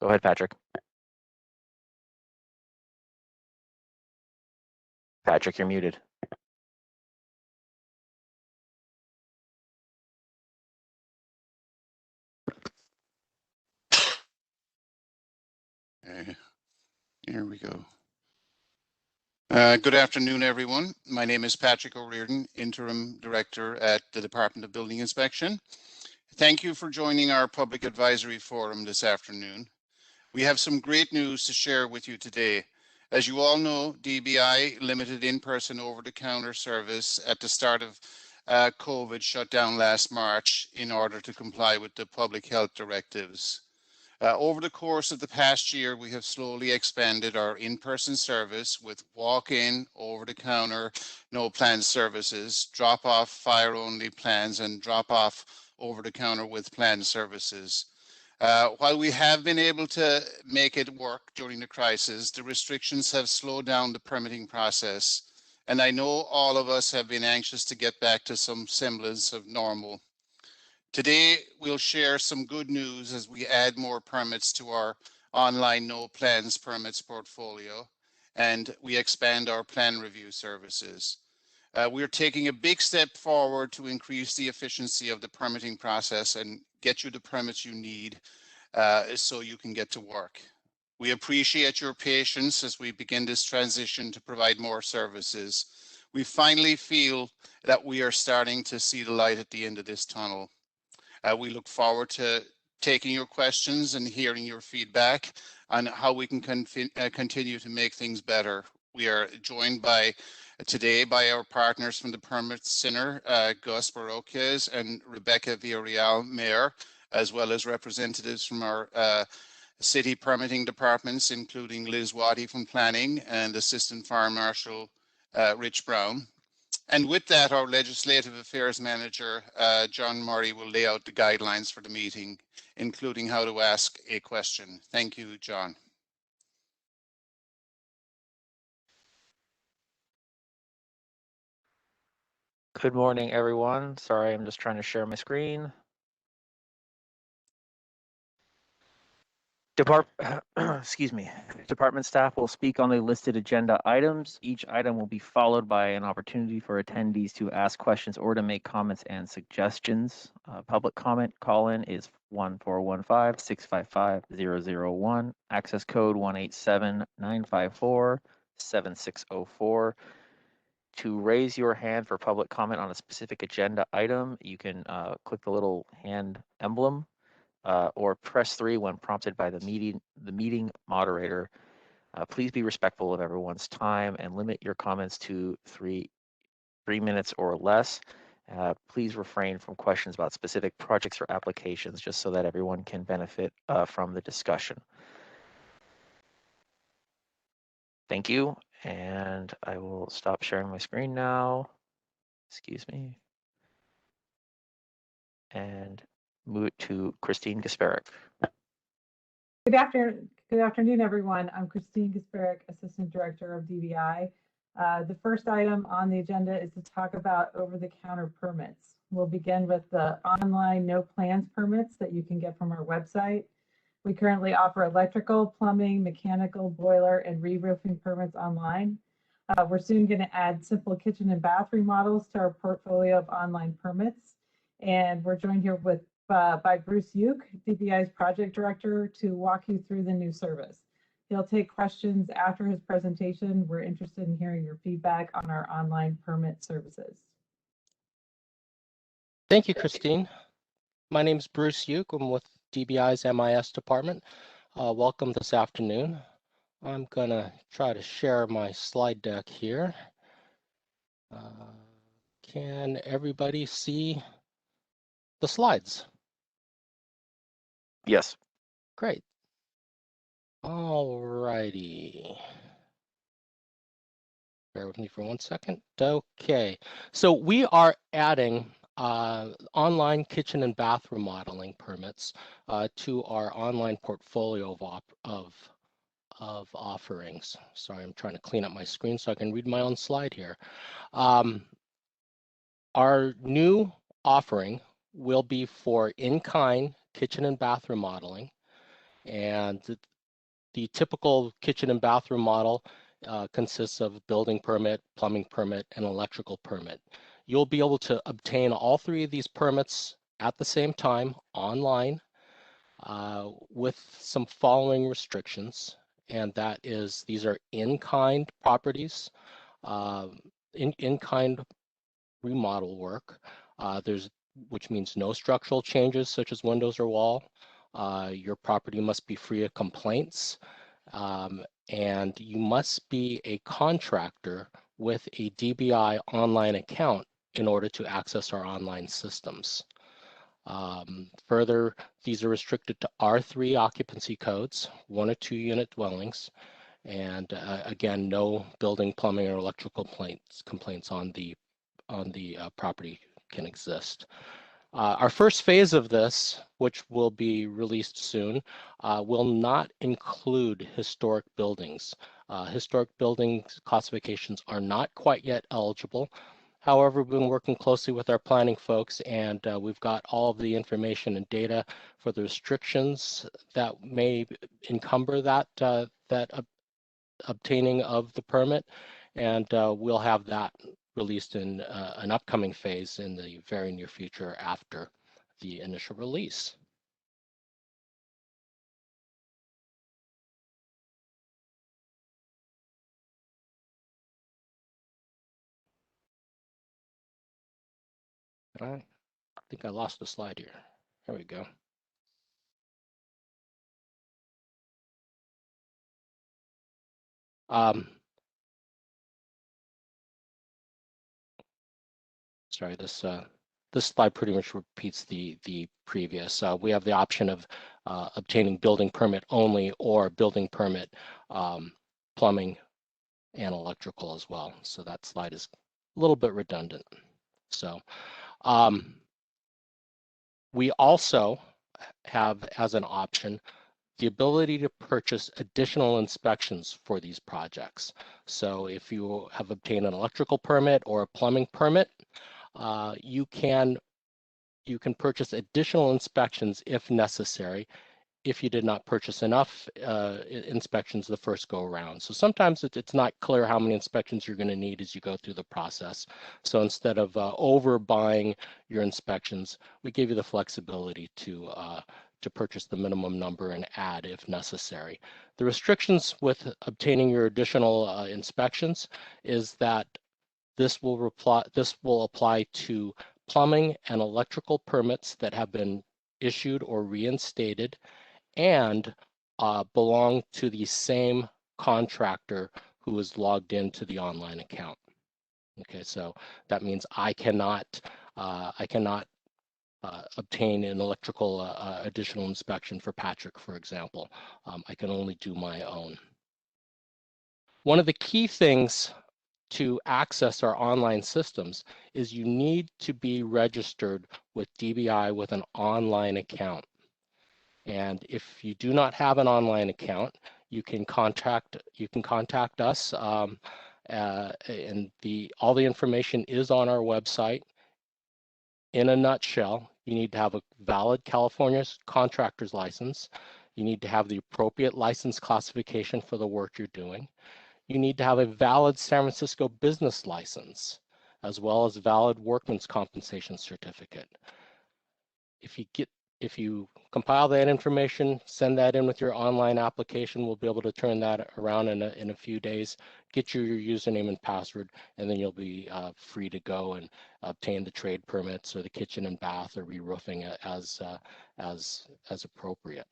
Go ahead, Patrick. Patrick, you're muted. Here we go. Good afternoon, everyone. My name is Patrick O'Riordan, Interim Director at the Department of Building Inspection. Thank you for joining our Public Advisory Forum this afternoon. We have some great news to share with you today. As you all know, DBI limited in-person over-the-counter service at the start of COVID shut down last March in order to comply with the public health directives. Over the course of the past year, we have slowly expanded our in-person service with walk-in, over-the-counter, no plan services, drop-off fire-only plans, and drop-off over-the-counter with plan services. While we have been able to make it work during the crisis, the restrictions have slowed down the permitting process, and I know all of us have been anxious to get back to some semblance of normal. Today, we'll share some good news as we add more permits to our online no plans permits portfolio, and we expand our plan review services. We're taking a big step forward to increase the efficiency of the permitting process and get you the permits you need so you can get to work. We appreciate your patience as we begin this transition to provide more services. We finally feel that we are starting to see the light at the end of this tunnel. We look forward to taking your questions and hearing your feedback on how we can continue to make things better. We are joined today by our partners from the Permit Center, Gus Barroquez and Rebecca Villarreal Mayer, as well as representatives from our city permitting departments, including Liz Waddy from Planning and Assistant Fire Marshal Rich Brown. And with that, our Legislative Affairs Manager, John Murray, will lay out the guidelines for the meeting, including how to ask a question. Thank you, John. Good morning, everyone. Sorry, I'm just trying to share my screen. Excuse me. Department staff will speak on the listed agenda items. Each item will be followed by an opportunity for attendees to ask questions or to make comments and suggestions. Public comment call-in is 1415-655-001, access code 187-954-7604. To raise your hand for public comment on a specific agenda item, you can click the little hand emblem or press 3 when prompted by the meeting moderator. Please be respectful of everyone's time and limit your comments to 3 minutes or less. Please refrain from questions about specific projects or applications, just so that everyone can benefit from the discussion. Thank you, and I will stop sharing my screen now. Excuse me. And move it to Christine Gasparek. Good afternoon, everyone. I'm Christine Gasparek, Assistant Director of DBI. The first item on the agenda is to talk about over-the-counter permits. We'll begin with the online no plans permits that you can get from our website. We currently offer electrical, plumbing, mechanical, boiler, and re-roofing permits online. We're soon going to add simple kitchen and bath remodels to our portfolio of online permits. And we're joined here by Bruce Uke, DBI's project director, to walk you through the new service. He'll take questions after his presentation. We're interested in hearing your feedback on our online permit services. Thank you, Christine. My name is Bruce Uke. I'm with DBI's MIS department. Welcome this afternoon. I'm gonna try to share my slide deck here. Can everybody see the slides? Yes. Great. All righty. Bear with me for 1 second. Okay, so we are adding online kitchen and bath remodeling permits to our online portfolio of offerings. Sorry, I'm trying to clean up my screen so I can read my own slide here. Our new offering will be for in-kind kitchen and bath remodeling, And the typical kitchen and bathroom model consists of building permit, plumbing permit, and electrical permit. You'll be able to obtain all three of these permits at the same time online with some following restrictions, and that is these are in-kind properties, in-kind remodel work. Which means no structural changes such as windows or wall. Your property must be free of complaints, and you must be a contractor with a DBI online account in order to access our online systems. Further, these are restricted to R3 occupancy codes, 1 or 2 unit dwellings, and again, no building, plumbing, or electrical complaints on the property can exist. Our first phase of this, which will be released soon, will not include historic buildings. Historic buildings classifications are not quite yet eligible. However, we've been working closely with our planning folks, and we've got all of the information and data for the restrictions that may encumber that obtaining of the permit, and we'll have that released in an upcoming phase in the very near future after the initial release. I think I lost the slide here. There we go. Sorry, this slide pretty much repeats the previous. We have the option of obtaining building permit only or building permit, plumbing, and electrical as well. So that slide is a little bit redundant. So we also have as an option the ability to purchase additional inspections for these projects. So if you have obtained an electrical permit or a plumbing permit, you can purchase additional inspections if necessary, if you did not purchase enough inspections the first go around. So sometimes it's not clear how many inspections you're going to need as you go through the process. So instead of overbuying your inspections, we give you the flexibility to purchase the minimum number and add if necessary. The restrictions with obtaining your additional inspections is that this will apply to plumbing and electrical permits that have been issued or reinstated and belong to the same contractor who is logged into the online account. Okay, so that means I cannot obtain an electrical additional inspection for Patrick, for example. I can only do my own. One of the key things to access our online systems is you need to be registered with DBI with an online account. And if you do not have an online account, you can contact us, and all the information is on our website. In a nutshell, you need to have a valid California contractor's license. You need to have the appropriate license classification for the work you're doing. You need to have a valid San Francisco business license, as well as valid workman's compensation certificate. If you compile that information, send that in with your online application, we'll be able to turn that around in a few days, get you your username and password, and then you'll be free to go and obtain the trade permits or the kitchen and bath or re-roofing as appropriate.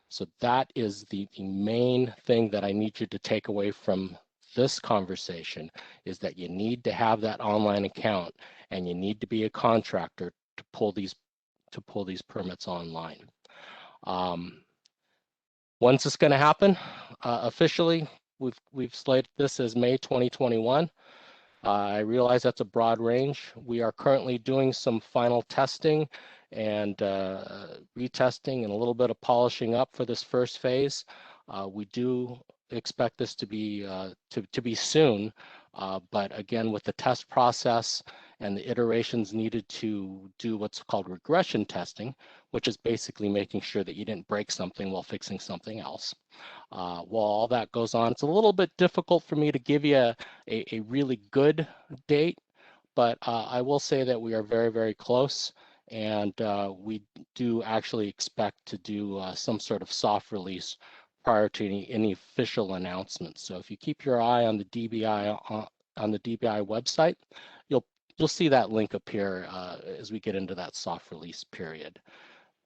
So that is the main thing that I need you to take away from this conversation, is that you need to have that online account and you need to be a contractor to pull these permits online. When's this going to happen? Officially, we've slated this as May 2021. I realize that's a broad range. We are currently doing some final testing and retesting and a little bit of polishing up for this first phase. We do expect this to be soon, but again, with the test process and the iterations needed to do what's called regression testing, which is basically making sure that you didn't break something while fixing something else. While all that goes on, it's a little bit difficult for me to give you a really good date, but I will say that we are very, very close, and we do actually expect to do some sort of soft release prior to any official announcements. So if you keep your eye on the DBI website, you'll see that link appear as we get into that soft release period.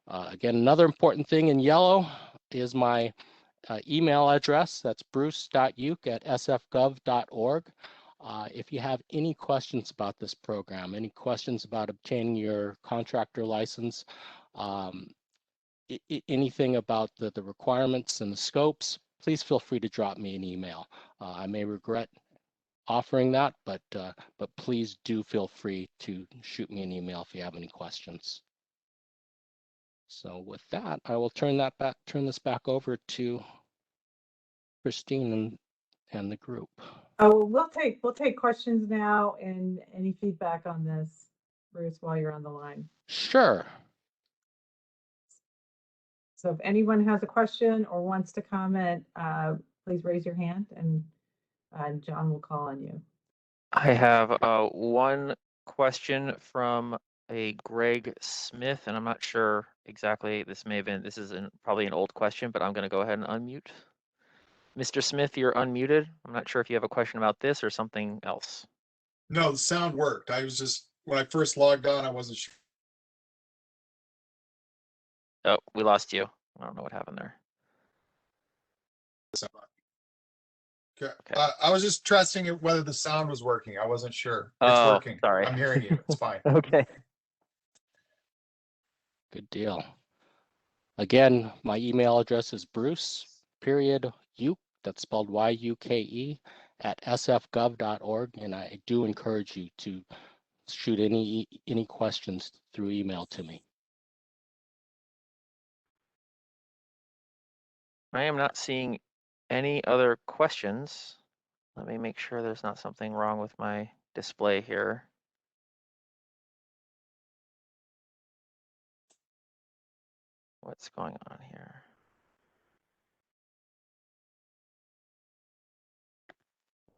Again, another important thing in yellow is my email address. That's bruce.uke@sfgov.org. If you have any questions about this program, any questions about obtaining your contractor license, anything about the requirements and the scopes, please feel free to drop me an email. I may regret offering that, but please do feel free to shoot me an email if you have any questions. So with that, I will turn this back over to Christine and the group. Oh, we'll take questions now and any feedback on this, Bruce, while you're on the line. Sure. So if anyone has a question or wants to comment, please raise your hand and John will call on you. I have one question from a Greg Smith, and I'm not sure exactly. This is probably an old question, but I'm going to go ahead and unmute. Mr. Smith, you're unmuted. I'm not sure if you have a question about this or something else. No, the sound worked. I was just, when I first logged on, I wasn't sure. Oh, we lost you. I don't know what happened there. Okay. Okay. I was just trusting it whether the sound was working. I wasn't sure. It's Oh, working. sorry. I'm hearing you. It's fine. Okay. Good deal. Again, my email address is bruce.uke, that's spelled Y-U-K-E, @sfgov.org, and I do encourage you to shoot any questions through email to me. I am not seeing any other questions. Let me make sure there's not something wrong with my display here. What's going on here?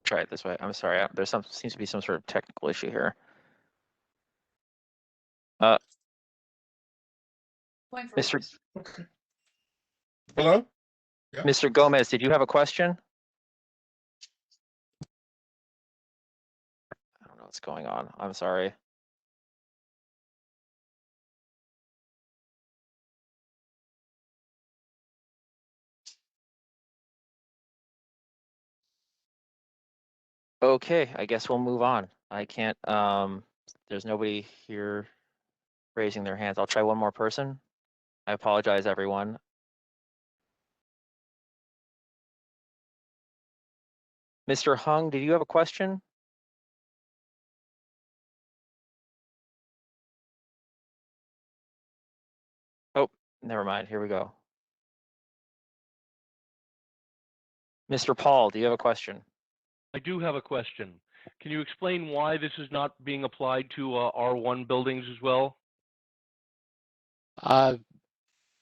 Try it this way. I'm sorry. There's seems to be some sort of technical issue here. Mr. Hello? Yeah. Mr. Gomez, did you have a question? I don't know what's going on. I'm sorry. Okay, I guess we'll move on. I can't, there's nobody here raising their hands. I'll try one more person. I apologize, everyone. Mr. Hung, did you have a question? Oh, never mind. Here we go. Mr. Paul, do you have a question? I do have a question. Can you explain why this is not being applied to R1 buildings as well?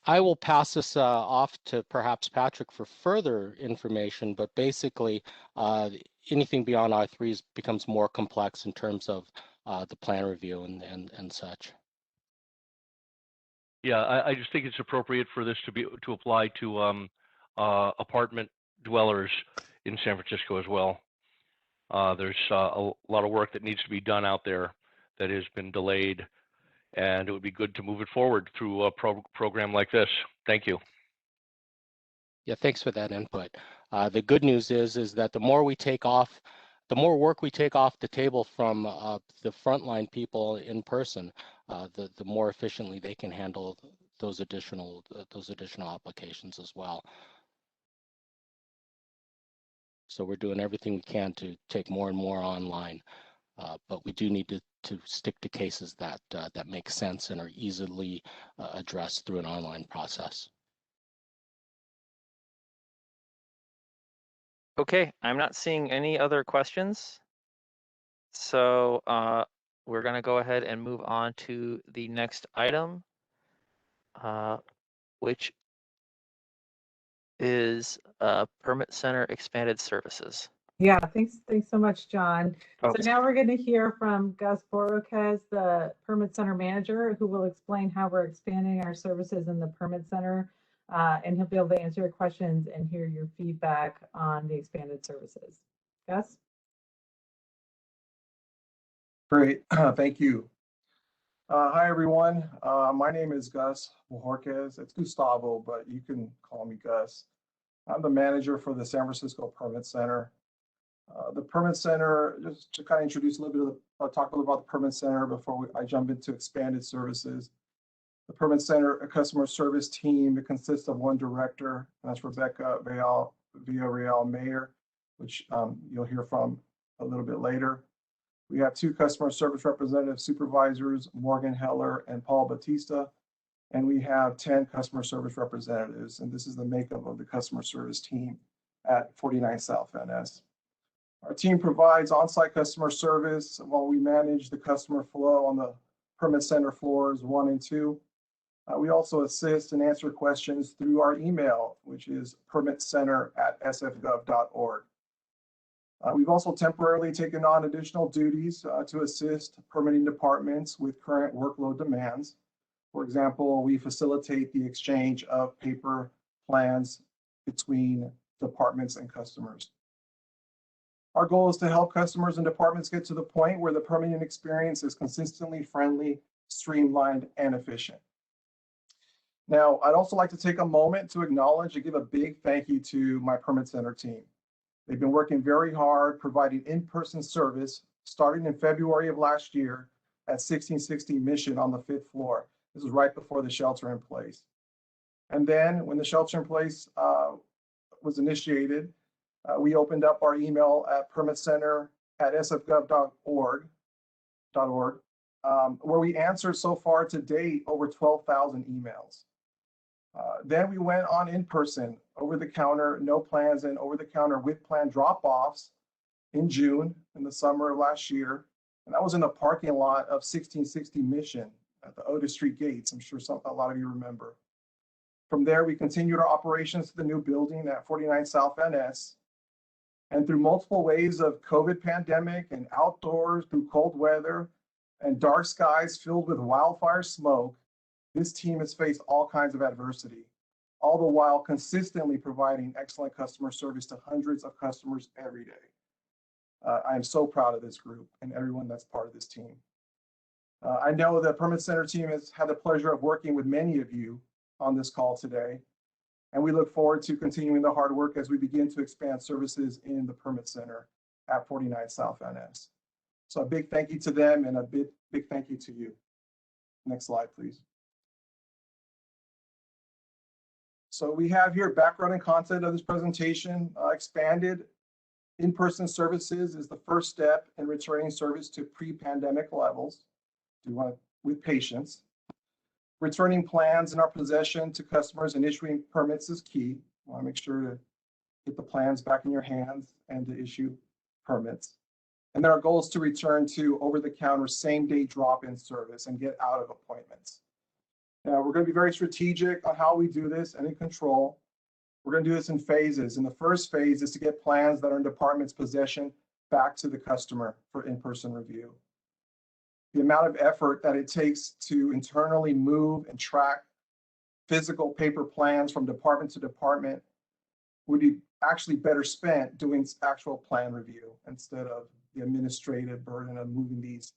I will pass this off to perhaps Patrick for further information, but basically anything beyond R3 becomes more complex in terms of the plan review and such. Yeah, I just think it's appropriate for this to apply to apartment dwellers in San Francisco as well. There's a lot of work that needs to be done out there that has been delayed, and it would be good to move it forward through a program like this. Thank you. Yeah, thanks for that input. The good news is that the more work we take off the table from the frontline people in person, the more efficiently they can handle those additional applications as well. So we're doing everything we can to take more and more online, but we do need to stick to cases that make sense and are easily addressed through an online process. Okay, I'm not seeing any other questions. So we're going to go ahead and move on to the next item, which is Permit Center expanded services. Yeah, thanks so much, John. Oh. So now we're going to hear from Gus Borroquez, the Permit Center manager, who will explain how we're expanding our services in the Permit Center. And he'll be able to answer your questions and hear your feedback on the expanded services. Gus? Great, thank you. Hi, everyone. My name is Gus Borroquez. It's Gustavo, but you can call me Gus. I'm the manager for the San Francisco Permit Center. The Permit Center, just to kind of introduce a little bit of, talk a little about the Permit Center before I jump into expanded services. The Permit Center, a customer service team, it consists of one director, and that's Rebecca Villarreal Mayer, which you'll hear from a little bit later. We have two customer service representative supervisors, Morgan Heller and Paul Batista, and we have 10 customer service representatives, and this is the makeup of the customer service team at 49 South Van Ness. Our team provides on-site customer service while we manage the customer flow on the Permit Center floors 1 and 2. We also assist and answer questions through our email, which is permitcenter@sfgov.org. We've also temporarily taken on additional duties to assist permitting departments with current workload demands. For example, we facilitate the exchange of paper plans between departments and customers. Our goal is to help customers and departments get to the point where the permitting experience is consistently friendly, streamlined, and efficient. Now, I'd also like to take a moment to acknowledge and give a big thank you to my Permit Center team. They've been working very hard providing in-person service starting in February of last year at 1660 Mission on the 5th floor. This was right before the shelter in place. And then when the shelter in place was initiated, we opened up our email at permitcenter@sfgov.org, where we answered so far to date over 12,000 emails. Then we went on in-person, over-the-counter, no plans, and over-the-counter with plan drop-offs in June in the summer of last year. And that was in the parking lot of 1660 Mission at the Otis Street gates. I'm sure a lot of you remember. From there, we continued our operations to the new building at 49 South Van Ness. And through multiple waves of COVID pandemic and outdoors through cold weather and dark skies filled with wildfire smoke, this team has faced all kinds of adversity, all the while consistently providing excellent customer service to hundreds of customers every day. I am so proud of this group and everyone that's part of this team. I know the Permit Center team has had the pleasure of working with many of you on this call today, and we look forward to continuing the hard work as we begin to expand services in the Permit Center at 49 South Van Ness. So a big thank you to them and a big thank you to you. Next slide, please. So we have here background and content of this presentation. Expanded in-person services is the first step in returning service to pre-pandemic levels. With patience. Returning plans in our possession to customers and issuing permits is key. We want to make sure to get the plans back in your hands and to issue permits. And then our goal is to return to over-the-counter same-day drop-in service and get out of appointments. Now, we're going to be very strategic on how we do this and in control. We're going to do this in phases. And the first phase is to get plans that are in department's possession back to the customer for in-person review. The amount of effort that it takes to internally move and track physical paper plans from department to department would be actually better spent doing actual plan review instead of the administrative burden of moving these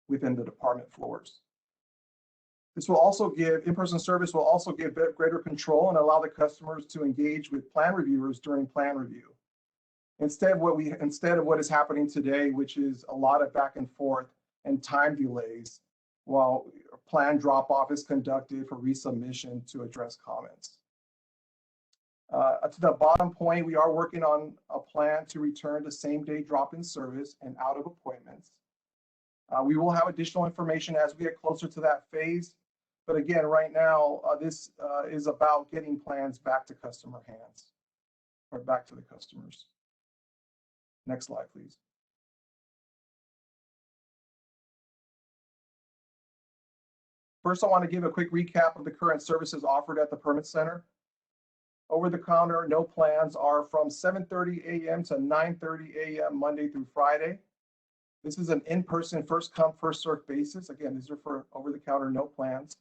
within the department floors. This will also give, in-person service will also give greater control and allow the customers to engage with plan reviewers during plan review. Instead of what is happening today, which is a lot of back and forth and time delays while plan drop-off is conducted for resubmission to address comments. To the bottom point, we are working on a plan to return to same-day drop-in service and out of appointments. We will have additional information as we get closer to that phase. But again, right now, this is about getting plans back to customer hands or back to the customers. Next slide, please. First, I want to give a quick recap of the current services offered at the Permit Center. Over the counter, no plans are from 7:30 a.m. to 9:30 a.m. Monday through Friday. This is an in-person, first come, first served basis. Again, these are for over the counter, no plans.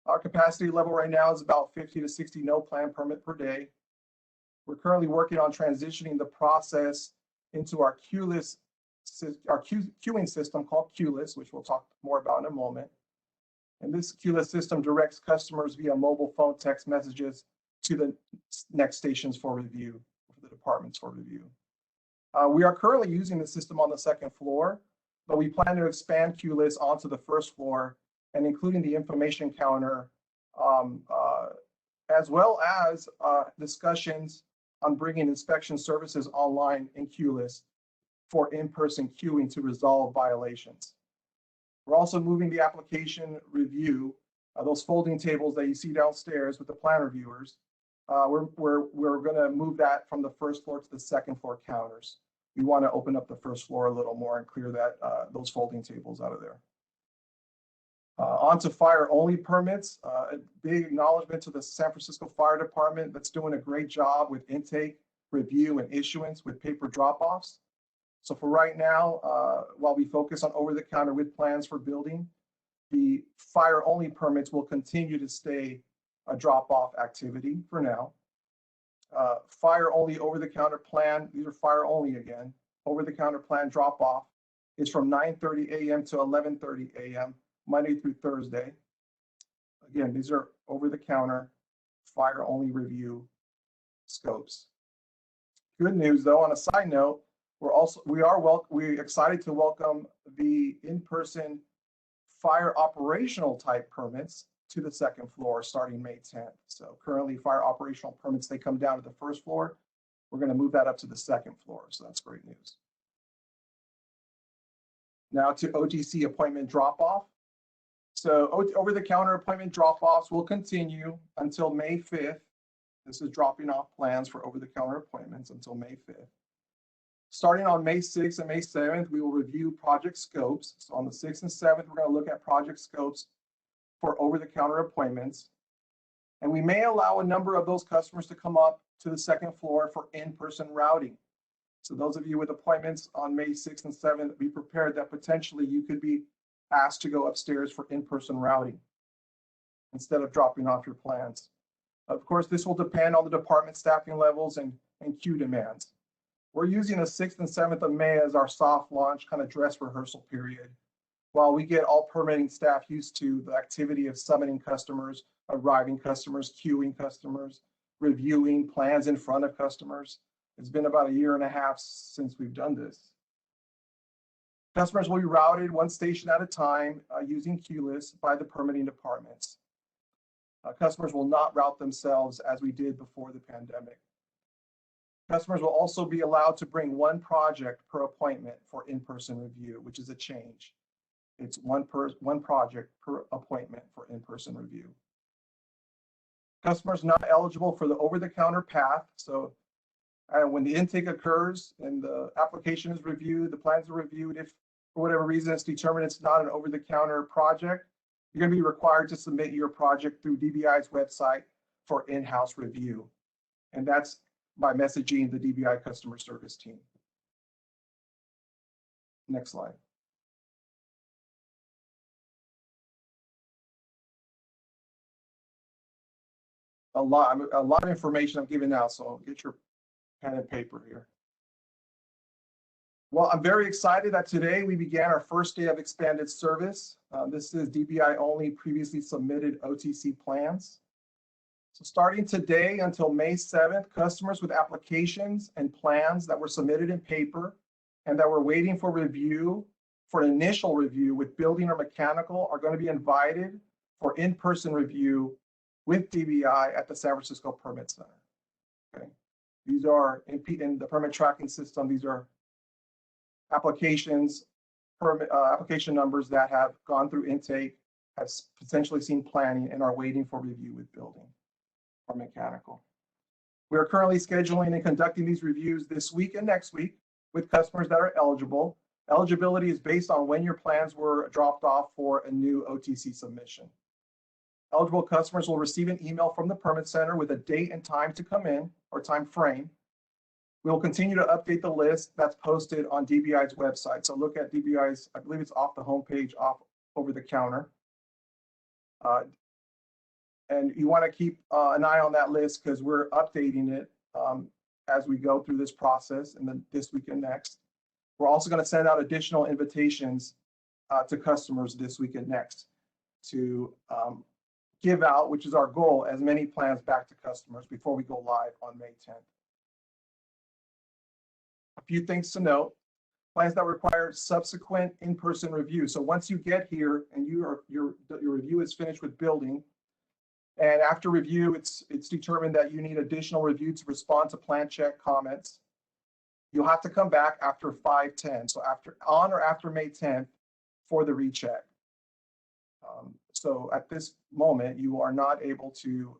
Our capacity level right now is about 50 to 60 no plan permit per day. We're currently working on transitioning the process into our queuing system called QList, which we'll talk more about in a moment. And this QList system directs customers via mobile phone text messages to the next stations for review, for the departments for review. We are currently using the system on the second floor, but we plan to expand QList onto the first floor and including the information counter, as well as discussions on bringing inspection services online in QList for in-person queuing to resolve violations. We're also moving the application review, those folding tables that you see downstairs with the plan reviewers. We're going to move that from the first floor to the second floor counters. We want to open up the first floor a little more and clear that those folding tables out of there. On to fire-only permits. A big acknowledgement to the San Francisco Fire Department that's doing a great job with intake, review, and issuance with paper drop-offs. So for right now, while we focus on over-the-counter with plans for building, the fire-only permits will continue to stay a drop-off activity for now. Fire-only over-the-counter plan, these are fire-only again, over-the-counter plan drop-off is from 9:30 a.m. to 11:30 a.m. Monday through Thursday. Again, these are over-the-counter fire-only review scopes. Good news though, on a side note, we're excited to welcome the in-person fire operational type permits to the second floor starting May 10th. So currently fire operational permits, they come down to the first floor. We're going to move that up to the second floor. So that's great news. Now to OTC appointment drop-off. So over-the-counter appointment drop-offs will continue until May 5th. This is dropping off plans for over-the-counter appointments until May 5th. Starting on May 6th and May 7th, we will review project scopes. So on the 6th and 7th, we're going to look at project scopes for over-the-counter appointments. And we may allow a number of those customers to come up to the second floor for in-person routing. So those of you with appointments on May 6th and 7th, be prepared that potentially you could be asked to go upstairs for in-person routing instead of dropping off your plans. Of course, this will depend on the department staffing levels and queue demands. We're using the 6th and 7th of May as our soft launch kind of dress rehearsal period, while we get all permitting staff used to the activity of summoning customers, arriving customers, queuing customers, reviewing plans in front of customers. It's been about 1.5 years since we've done this. Customers will be routed one station at a time using QList by the permitting departments. Customers will not route themselves as we did before the pandemic. Customers will also be allowed to bring one project per appointment for in-person review, which is a change. It's one project per appointment for in-person review. Customers not eligible for the over-the-counter path. So when the intake occurs and the application is reviewed, the plans are reviewed, if for whatever reason it's determined it's not an over-the-counter project, you're going to be required to submit your project through DBI's website for in-house review. And that's by messaging the DBI customer service team. Next slide. A lot of information I'm giving now, so get your pen and paper here. Well, I'm very excited that today we began our first day of expanded service. This is DBI only previously submitted OTC plans. So starting today until May 7th, customers with applications and plans that were submitted in paper and that were waiting for review, for an initial review with building or mechanical, are going to be invited for in-person review with DBI at the San Francisco Permit Center. Okay, these are in the permit tracking system. These are applications, application numbers that have gone through intake, have potentially seen planning, and are waiting for review with building or mechanical. We are currently scheduling and conducting these reviews this week and next week with customers that are eligible. Eligibility is based on when your plans were dropped off for a new OTC submission. Eligible customers will receive an email from the Permit Center with a date and time to come in, or time frame. We will continue to update the list that's posted on DBI's website. So look at DBI's, I believe it's off the homepage, off over the counter. And you want to keep an eye on that list because we're updating it as we go through this process, and then this week and next. We're also going to send out additional invitations to customers this week and next to give out, which is our goal, as many plans back to customers before we go live on May 10th. A few things to note: plans that require subsequent in-person review. So once you get here and your review is finished with building, and after review, it's determined that you need additional review to respond to plan check comments, you'll have to come back after 5/10, so on or after May 10th for the recheck. So at this moment, you are not able to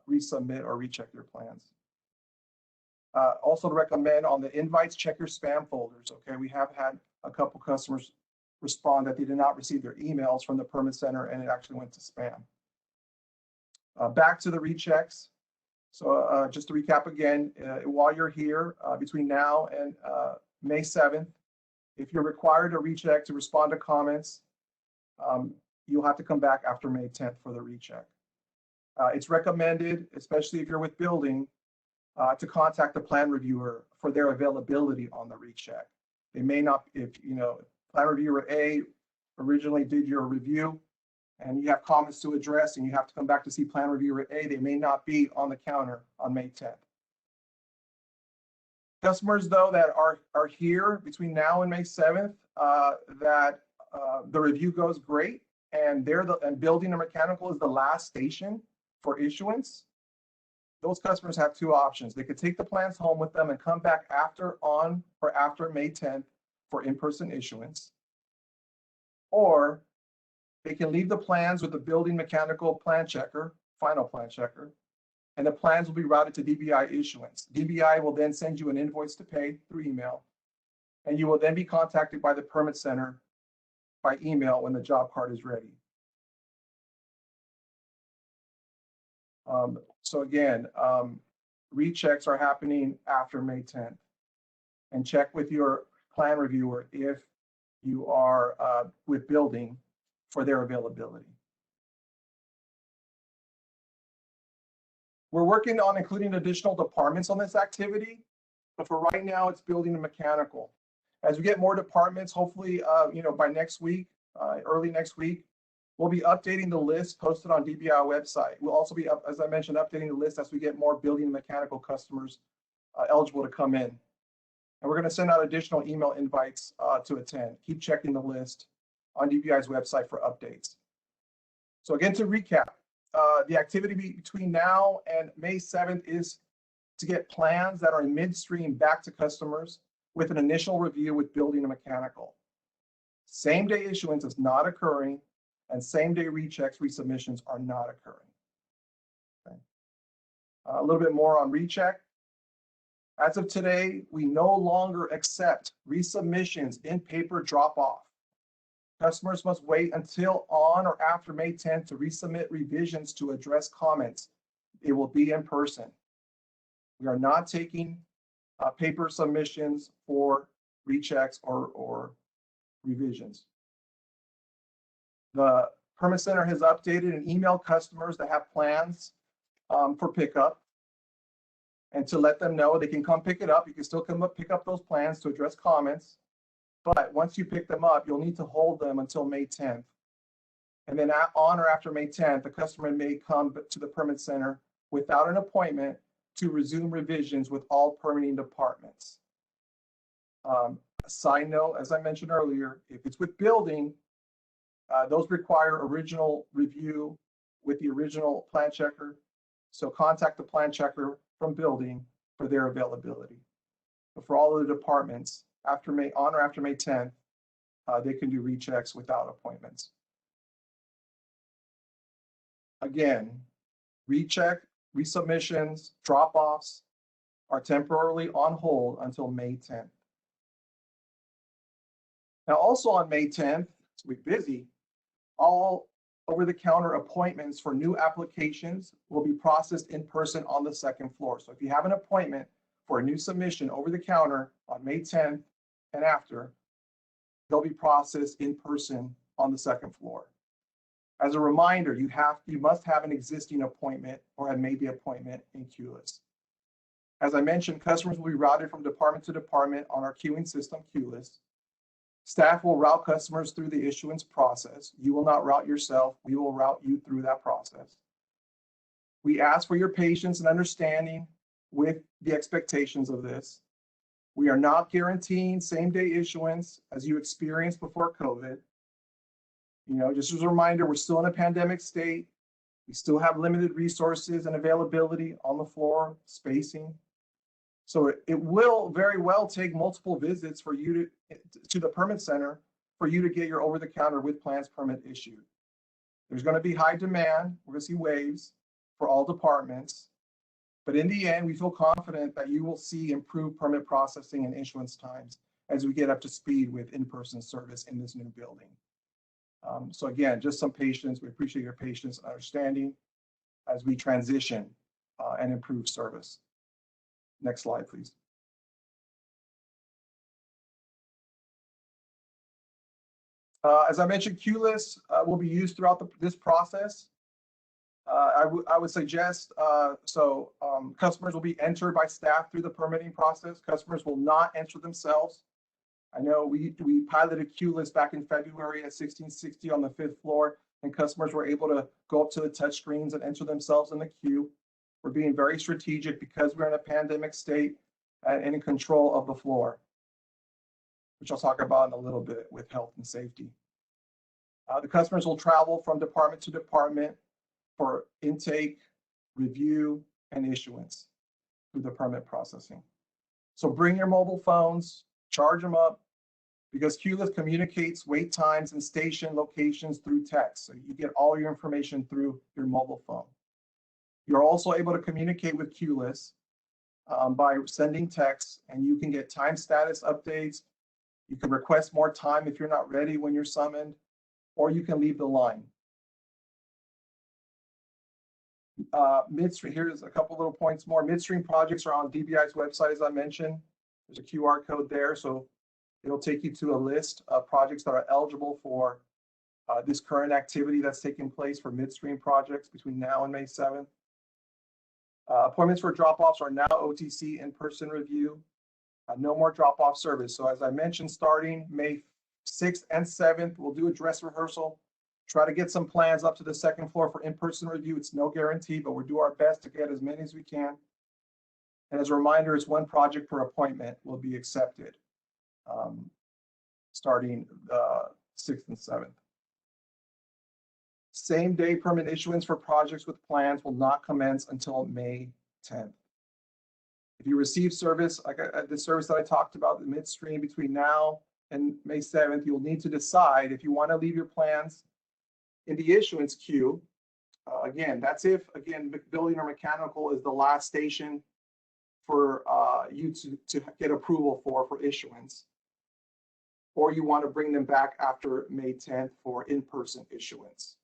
resubmit or recheck your plans. Also to recommend on the invites, check your spam folders. Okay, we have had a couple customers respond that they did not receive their emails from the Permit Center and it actually went to spam. Back to the rechecks. So just to recap again, while you're here between now and May 7th, if you're required to recheck to respond to comments, you'll have to come back after May 10th for the recheck. It's recommended, especially if you're with building, to contact the plan reviewer for their availability on the recheck. They may not, if plan reviewer A originally did your review and you have comments to address and you have to come back to see plan reviewer A, they may not be on the counter on May 10th. Customers, though, that are here between now and May 7th, that the review goes great and building or mechanical is the last station for issuance, those customers have two options. They could take the plans home with them and come back on or after May 10th for in-person issuance, or they can leave the plans with the building mechanical plan checker, final plan checker, and the plans will be routed to DBI issuance. DBI will then send you an invoice to pay through email, and you will then be contacted by the Permit Center by email when the job card is ready. So again, rechecks are happening after May 10th, and check with your plan reviewer if you are with building for their availability. We're working on including additional departments on this activity, but for right now, it's building and mechanical. As we get more departments, hopefully, by next week, early next week, we'll be updating the list posted on DBI website. We'll also be, as I mentioned, updating the list as we get more building and mechanical customers eligible to come in. And we're going to send out additional email invites to attend. Keep checking the list on DBI's website for updates. So again, to recap, the activity between now and May 7th is to get plans that are in midstream back to customers with an initial review with building and mechanical. Same day issuance is not occurring, and same day rechecks, resubmissions are not occurring. Okay. A little bit more on recheck. As of today, we no longer accept resubmissions in paper drop-off. Customers must wait until on or after May 10th to resubmit revisions to address comments. It will be in person. We are not taking paper submissions for rechecks or revisions. The Permit Center has updated and emailed customers that have plans for pickup, and to let them know they can come pick it up. You can still come up, pick up those plans to address comments. But once you pick them up, you'll need to hold them until May 10th. And then on or after May 10th, the customer may come to the Permit Center without an appointment to resume revisions with all permitting departments. A side note, as I mentioned earlier, if it's with building, those require original review with the original plan checker. So contact the plan checker from building for their availability. But for all of the departments, on or after May 10th, they can do rechecks without appointments. Again, recheck, resubmissions, drop-offs are temporarily on hold until May 10th. Now, also on May 10th, we're busy, all over-the-counter appointments for new applications will be processed in person on the second floor. So if you have an appointment for a new submission over the counter on May 10th and after, they'll be processed in person on the second floor. As a reminder, you must have an existing appointment or have made the appointment in QLIS. As I mentioned, customers will be routed from department to department on our queuing system, QLIS. Staff will route customers through the issuance process. You will not route yourself. We will route you through that process. We ask for your patience and understanding with the expectations of this. We are not guaranteeing same-day issuance as you experienced before COVID. You know, just as a reminder, we're still in a pandemic state. We still have limited resources and availability on the floor, spacing. So it will very well take multiple visits for you to the permit center for you to get your over-the-counter with plans permit issued. There's going to be high demand. We're going to see waves for all departments. But in the end, we feel confident that you will see improved permit processing and issuance times as we get up to speed with in-person service in this new building. So again, just some patience. We appreciate your patience and understanding as we transition and improve service. Next slide, please. As I mentioned, QLIS will be used throughout this process. I would suggest, customers will be entered by staff through the permitting process. Customers will not enter themselves. I know we piloted QLIS back in February at 1660 on the 5th floor, and customers were able to go up to the touch screens and enter themselves in the queue. We're being very strategic because we're in a pandemic state and in control of the floor, which I'll talk about in a little bit with health and safety. The customers will travel from department to department for intake, review, and issuance through the permit processing. So bring your mobile phones, charge them up, because QLIS communicates wait times and station locations through text. So you get all your information through your mobile phone. You're also able to communicate with QLIS by sending texts, and you can get time status updates. You can request more time if you're not ready when you're summoned, or you can leave the line. Midstream, here's a couple little points more. Midstream projects are on DBI's website, as I mentioned. There's a QR code there, so it'll take you to a list of projects that are eligible for this current activity that's taking place for midstream projects between now and May 7th. Appointments for drop-offs are now OTC in-person review. No more drop-off service. So as I mentioned, starting May 6th and 7th, we'll do a dress rehearsal. Try to get some plans up to the second floor for in-person review. It's no guarantee, but we'll do our best to get as many as we can. And as a reminder, it's one project per appointment will be accepted starting 6th and 7th. Same day permit issuance for projects with plans will not commence until May 10th. If you receive service, like the service that I talked about, the midstream between now and May 7th, you'll need to decide if you want to leave your plans in the issuance queue. Again, that's if, again, building or mechanical is the last station for you to get approval for issuance. Or you want to bring them back after May 10th for in-person issuance.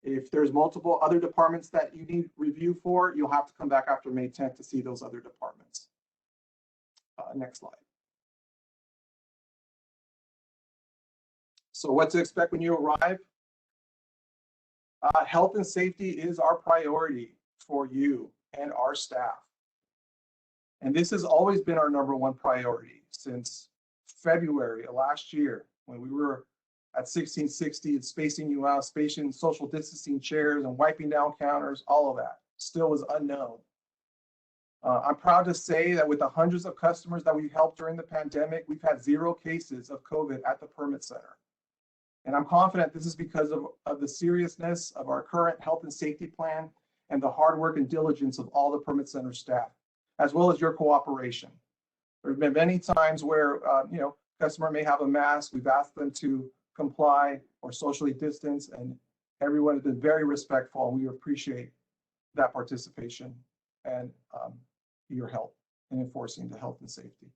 If there's multiple other departments that you need review for, you'll have to come back after May 10th to see those other departments. Next slide. So what to expect when you arrive? Health and safety is our priority for you and our staff. And this has always been our #1 priority since February of last year, when we were at 1660 and spacing you out, spacing social distancing chairs and wiping down counters, all of that still was unknown. I'm proud to say that with the hundreds of customers that we've helped during the pandemic, we've had 0 cases of COVID at the permit center. And I'm confident this is because of the seriousness of our current health and safety plan and the hard work and diligence of all the permit center staff, as well as your cooperation. There have been many times where, customer may have a mask. We've asked them to comply or socially distance, and everyone has been very respectful, and we appreciate that participation and your help in enforcing the health and safety.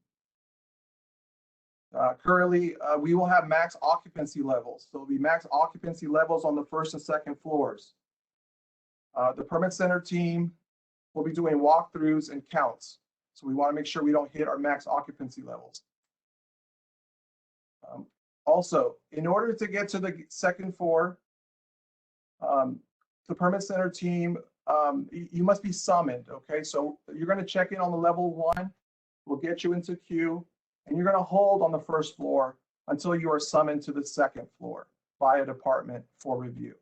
Currently, we will have max occupancy levels. So it'll be max occupancy levels on the first and second floors. The permit center team will be doing walkthroughs and counts. So we want to make sure we don't hit our max occupancy levels. Also, in order to get to the second floor, the permit center team, you must be summoned, okay? So you're going to check in on the level 1. We'll get you into queue, and you're going to hold on the first floor until you are summoned to the second floor by a department for review.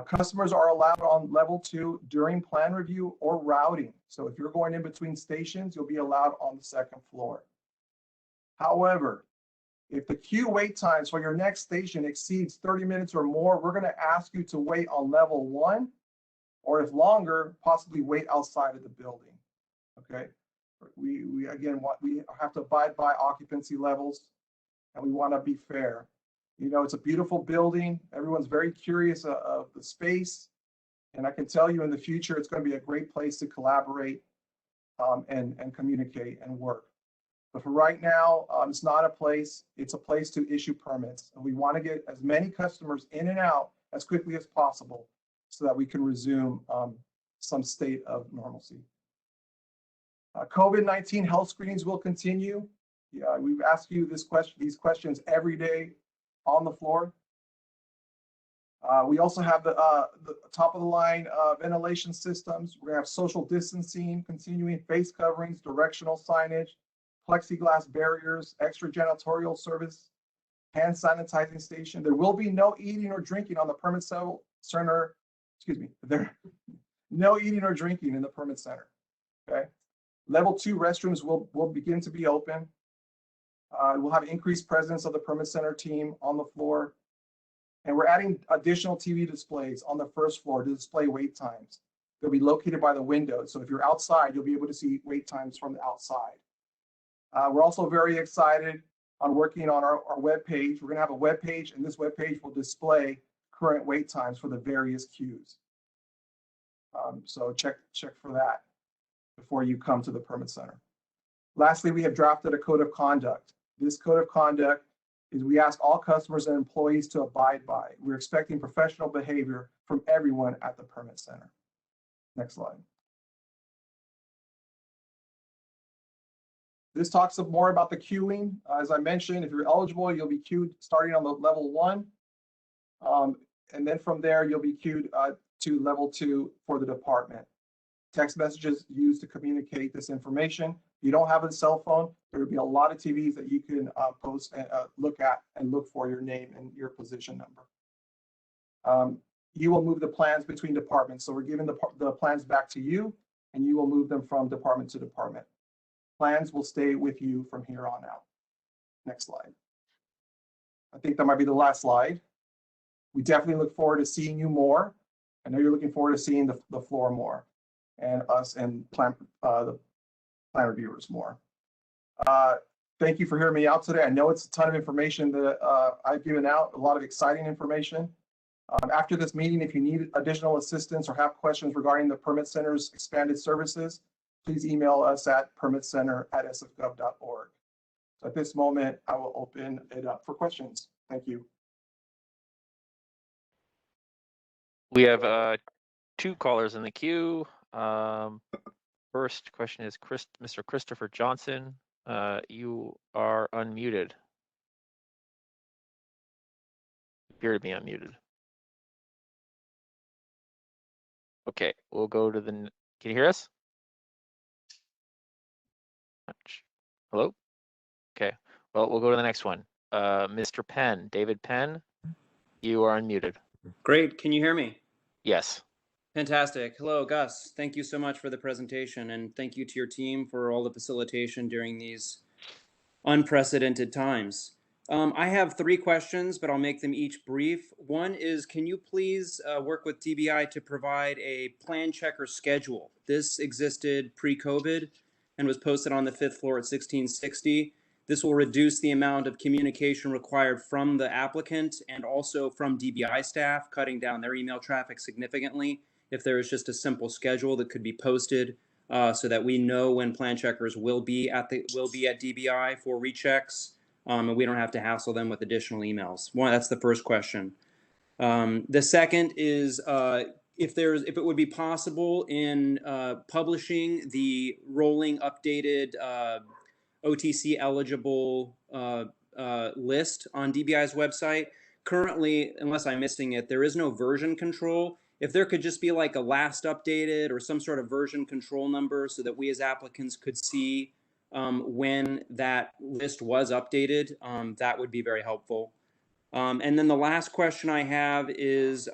Customers are allowed on level 2 during plan review or routing. So if you're going in between stations, you'll be allowed on the second floor. However, if the queue wait times for your next station exceeds 30 minutes or more, we're going to ask you to wait on level 1, or if longer, possibly wait outside of the building. Okay. We have to abide by occupancy levels, and we want to be fair. You know, it's a beautiful building. Everyone's very curious of the space. And I can tell you in the future, it's going to be a great place to collaborate and communicate and work. But for right now, it's not a place, it's a place to issue permits. And we want to get as many customers in and out as quickly as possible so that we can resume some state of normalcy. COVID-19 health screenings will continue. We've asked you these questions every day on the floor. We also have the top of the line ventilation systems. We're gonna have social distancing, continuing face coverings, directional signage, plexiglass barriers, extra janitorial service, hand sanitizing station. There will be no eating or drinking on the permit center. Excuse me, no eating or drinking in the permit center. Okay. Level 2 restrooms will begin to be open. We'll have increased presence of the permit center team on the floor. And we're adding additional TV displays on the first floor to display wait times. They'll be located by the windows. So if you're outside, you'll be able to see wait times from the outside. We're also very excited on working on our web page. We're going to have a web page, and this web page will display current wait times for the various queues. So check for that before you come to the permit center. Lastly, we have drafted a code of conduct. This code of conduct is we ask all customers and employees to abide by. We're expecting professional behavior from everyone at the permit center. Next slide. This talks more about the queuing. As I mentioned, if you're eligible, you'll be queued starting on the level 1. And then from there, you'll be queued to level 2 for the department. Text messages used to communicate this information. If you don't have a cell phone, there will be a lot of TVs that you can post and look at and look for your name and your position number. You will move the plans between departments. So we're giving the plans back to you, and you will move them from department to department. Plans will stay with you from here on out. Next slide. I think that might be the last slide. We definitely look forward to seeing you more. I know you're looking forward to seeing the floor more, and us and the plan reviewers more. Thank you for hearing me out today. I know it's a ton of information that I've given out, a lot of exciting information. After this meeting, if you need additional assistance or have questions regarding the Permit Center's expanded services, please email us at permitcenter@sfgov.org. So at this moment, I will open it up for questions. Thank you. We have 2 callers in the queue. First question is Mr. Christopher Johnson. You are unmuted. You appear to be unmuted. Okay, we'll go to the. Can you hear us? Hello? Okay, well, we'll go to the next one. Mr. Penn, David Penn, you are unmuted. Great. Can you hear me? Yes. Fantastic. Hello, Gus. Thank you so much for the presentation, and thank you to your team for all the facilitation during these unprecedented times. I have 3 questions, but I'll make them each brief. One is, can you please work with DBI to provide a plan checker schedule? This existed pre-COVID and was posted on the 5th floor at 1660. This will reduce the amount of communication required from the applicant and also from DBI staff, cutting down their email traffic significantly if there is just a simple schedule that could be posted so that we know when plan checkers will be at DBI for rechecks, and we don't have to hassle them with additional emails. That's the first question. The second is if it would be possible in publishing the rolling updated OTC eligible list on DBI's website. Currently, unless I'm missing it, there is no version control. If there could just be like a last updated or some sort of version control number so that we as applicants could see when that list was updated, that would be very helpful. And then the last question I have is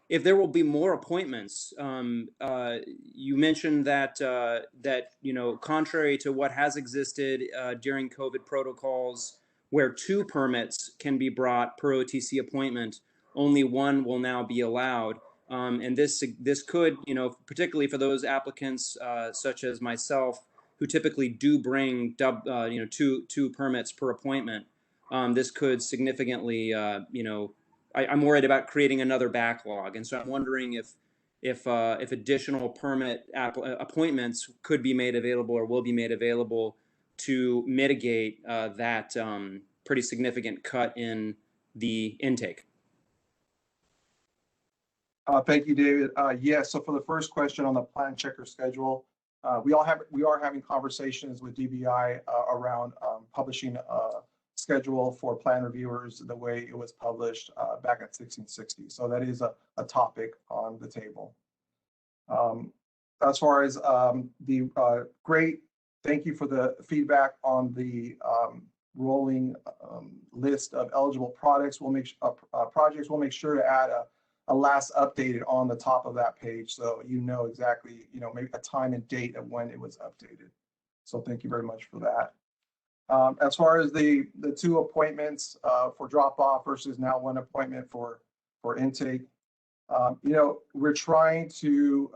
if there will be more appointments. You mentioned that contrary to what has existed during COVID protocols, where 2 permits can be brought per OTC appointment, only 1 will now be allowed. And this could, particularly for those applicants such as myself, who typically do bring two permits per appointment. This could significantly, I'm worried about creating another backlog, and so I'm wondering if additional permit appointments could be made available or will be made available to mitigate that pretty significant cut in the intake. Thank you, David. Yes, so for the first question on the plan checker schedule, we are having conversations with DBI around publishing a schedule for plan reviewers the way it was published back at 1660. So that is a topic on the table. As far as the great, thank you for the feedback on the rolling list of eligible products. Projects. We'll make sure to add a last updated on the top of that page, so exactly, maybe a time and date of when it was updated. So thank you very much for that. As far as the 2 appointments for drop off versus now 1 appointment for intake, we're trying to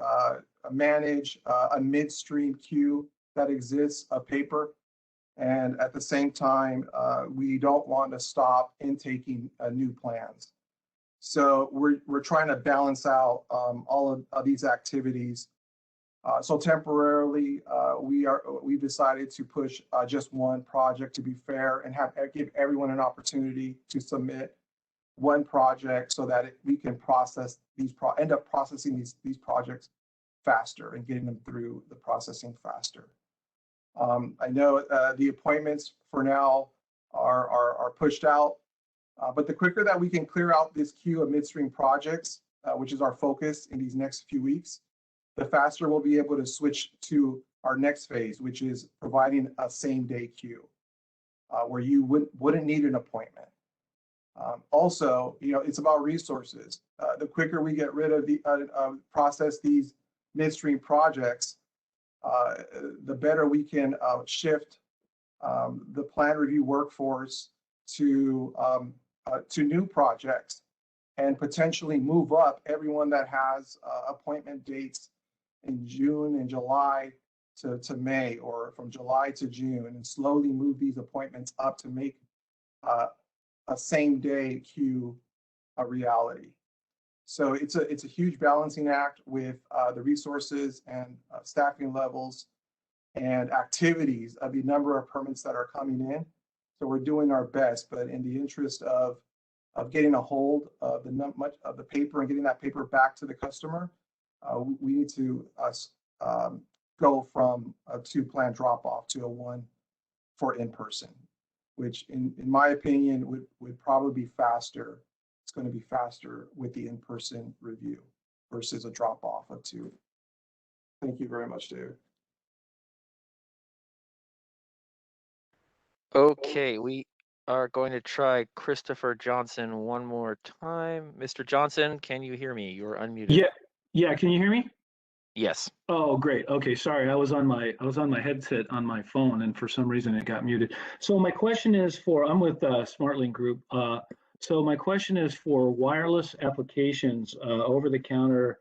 manage a midstream queue that exists of paper, and at the same time, we don't want to stop intaking new plans. So we're trying to balance out all of these activities. So temporarily, we've decided to push just 1 project to be fair and give everyone an opportunity to submit 1 project so that we can process end up processing these projects faster and getting them through the processing faster. I know the appointments for now are pushed out. But the quicker that we can clear out this queue of midstream projects, which is our focus in these next few weeks, the faster we'll be able to switch to our next phase, which is providing a same-day queue where you wouldn't need an appointment. Also, it's about resources. The quicker we get rid of process these midstream projects, the better we can shift the plan review workforce to new projects and potentially move up everyone that has appointment dates in June and July to May, or from July to June, and slowly move these appointments up to make a same day queue a reality. So it's a huge balancing act with the resources and staffing levels and activities of the number of permits that are coming in. So we're doing our best, but in the interest of getting a hold of the paper and getting that paper back to the customer, we need to go from a 2 plan drop off to a 1 for in-person, which in my opinion would probably be faster. It's going to be faster with the in-person review versus a drop off of 2. Thank you very much, David. Okay, we are going to try Christopher Johnson one more time. Mr. Johnson, can you hear me? You're unmuted. Yeah. Can you hear me? Yes. Oh, great. Okay, sorry. I was on my headset on my phone, and for some reason it got muted. So my question is I'm with SmartLink Group. So my question is for wireless applications, over the counter,